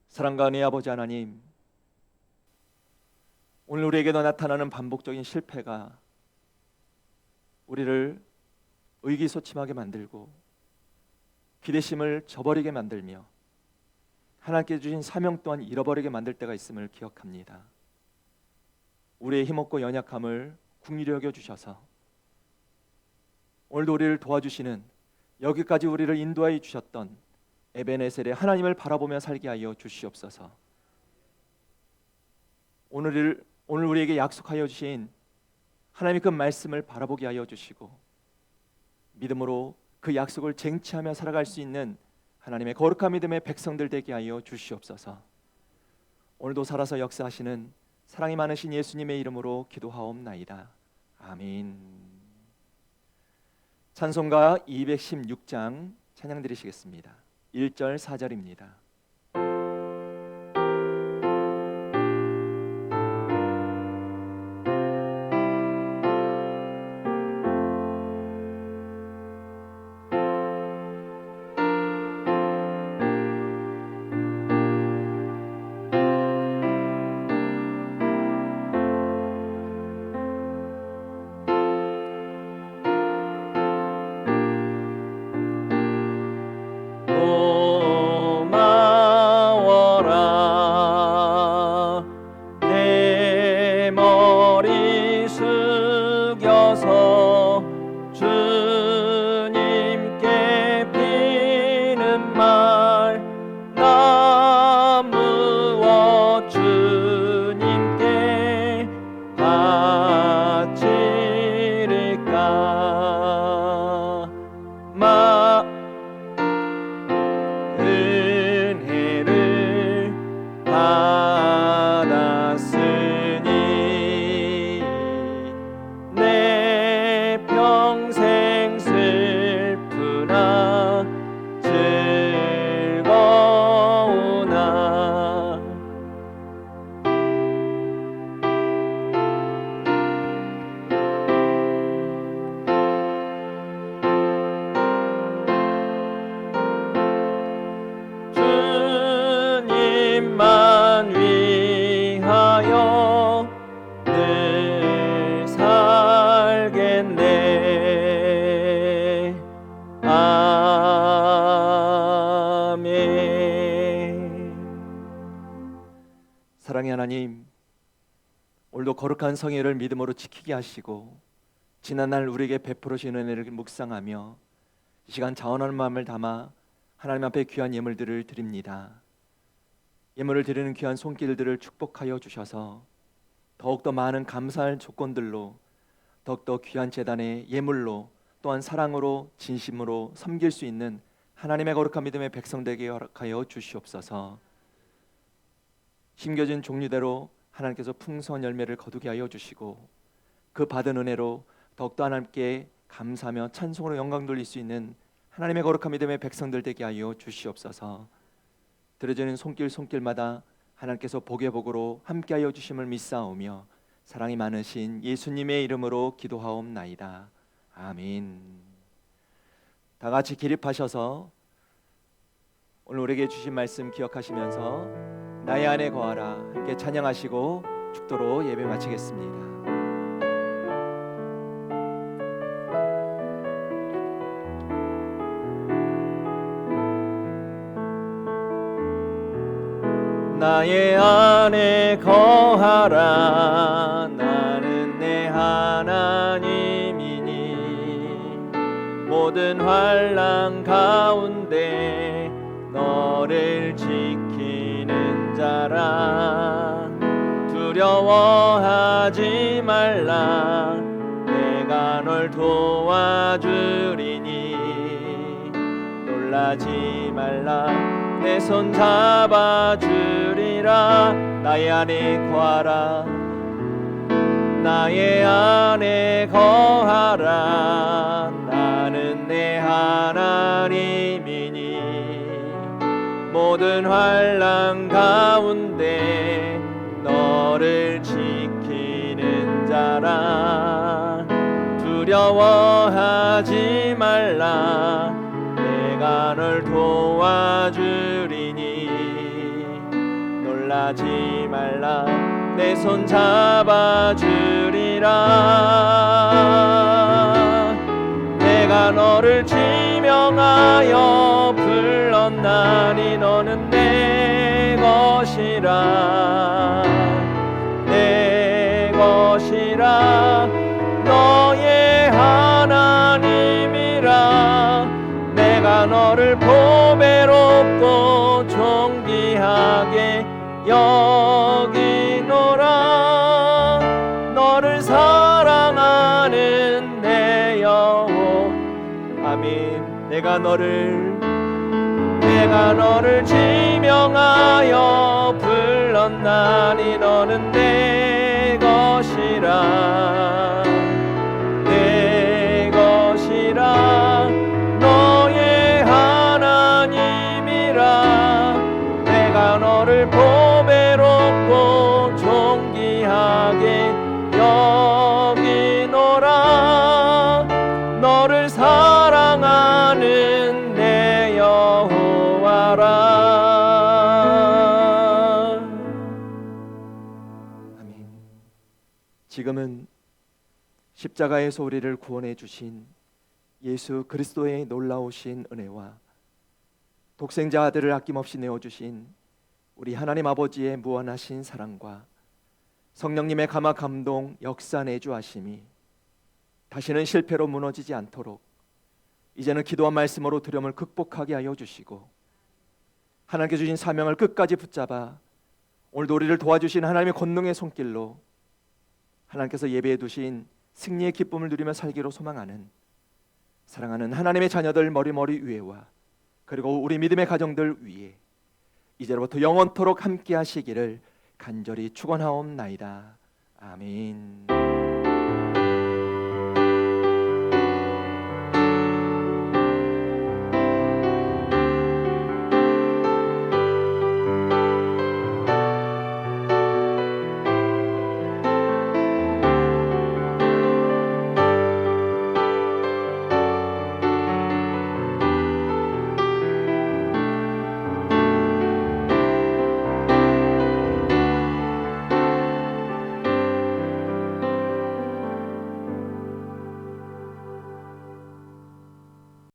사랑과 은혜의 아버지 하나님, 오늘 우리에게도 나타나는 반복적인 실패가 우리를 의기소침하게 만들고 기대심을 저버리게 만들며 하나님께 주신 사명 또한 잃어버리게 만들 때가 있음을 기억합니다. 우리의 힘없고 연약함을 긍휼히 여겨주셔서 오늘도 우리를 도와주시는 여기까지 우리를 인도하여 주셨던 에베네셀의 하나님을 바라보며 살게 하여 주시옵소서. 오늘 우리에게 약속하여 주신 하나님의 그 말씀을 바라보게 하여 주시고 믿음으로 그 약속을 쟁취하며 살아갈 수 있는 하나님의 거룩한 믿음의 백성들 되게 하여 주시옵소서. 오늘도 살아서 역사하시는 사랑이 많으신 예수님의 이름으로 기도하옵나이다. 아멘. 찬송가 216장 찬양 드리시겠습니다. 1절 4절입니다. 하나님, 오늘도 거룩한 성회를 믿음으로 지키게 하시고 지난날 우리에게 베풀어 주신 은혜를 묵상하며 이 시간 자원하는 마음을 담아 하나님 앞에 귀한 예물들을 드립니다. 예물을 드리는 귀한 손길들을 축복하여 주셔서 더욱더 많은 감사할 조건들로 더욱더 귀한 제단의 예물로 또한 사랑으로 진심으로 섬길 수 있는 하나님의 거룩한 믿음의 백성 되게 허락하여 주시옵소서. 심겨진 종류대로 하나님께서 풍성한 열매를 거두게 하여 주시고 그 받은 은혜로 더욱더 하나님께 감사하며 찬송으로 영광 돌릴 수 있는 하나님의 거룩한 믿음의 백성들 되게 하여 주시옵소서. 드려지는 손길마다 하나님께서 복의 복으로 함께하여 주심을 믿사오며 사랑이 많으신 예수님의 이름으로 기도하옵나이다. 아멘. 다 같이 기립하셔서 오늘 우리에게 주신 말씀 기억하시면서 나의 안에 거하라 함께 찬양하시고 축도로 예배 마치겠습니다. 나의 안에 거하라 나는 내 하나님이니 모든 환난 가운데 너를 지키는 자라 두려워하지 말라 내가 널 도와주리니 놀라지 말라 내 손 잡아주리라 나의 안에 거하라 나의 안에 거하라 나는 내 하나님이니 모든 환난 가운데 너를 지키는 자라 두려워하지 말라 내가 널 도와주리니 놀라지 말라 내 손 잡아주리라 내가 너를 지명하여 불렀나니 너는 내 것이라 내 것이라 너의 하나님이라 내가 너를 보배롭고 존귀하게 여기노라 너를 사랑하는 내 영혼 아멘 내가 너를 지명하여 불렀나니 너는 내 것이라 내 것이라 너의 하나님이라 내가 너를 보배롭고 존귀하게 여기노라 너를 사랑하는 내 여호와라 아멘. 지금은 십자가에서 우리를 구원해 주신 예수 그리스도의 놀라우신 은혜와 독생자 아들을 아낌없이 내어주신 우리 하나님 아버지의 무한하신 사랑과 성령님의 감화 감동 역사 내주하심이 다시는 실패로 무너지지 않도록 이제는 기도와 말씀으로 두려움을 극복하게 하여 주시고 하나님께 주신 사명을 끝까지 붙잡아 오늘도 우리를 도와주신 하나님의 권능의 손길로 하나님께서 예배해 두신 승리의 기쁨을 누리며 살기로 소망하는 사랑하는 하나님의 자녀들 머리머리 위에와 그리고 우리 믿음의 가정들 위에 이제로부터 영원토록 함께 하시기를 간절히 축원하옵나이다. 아멘.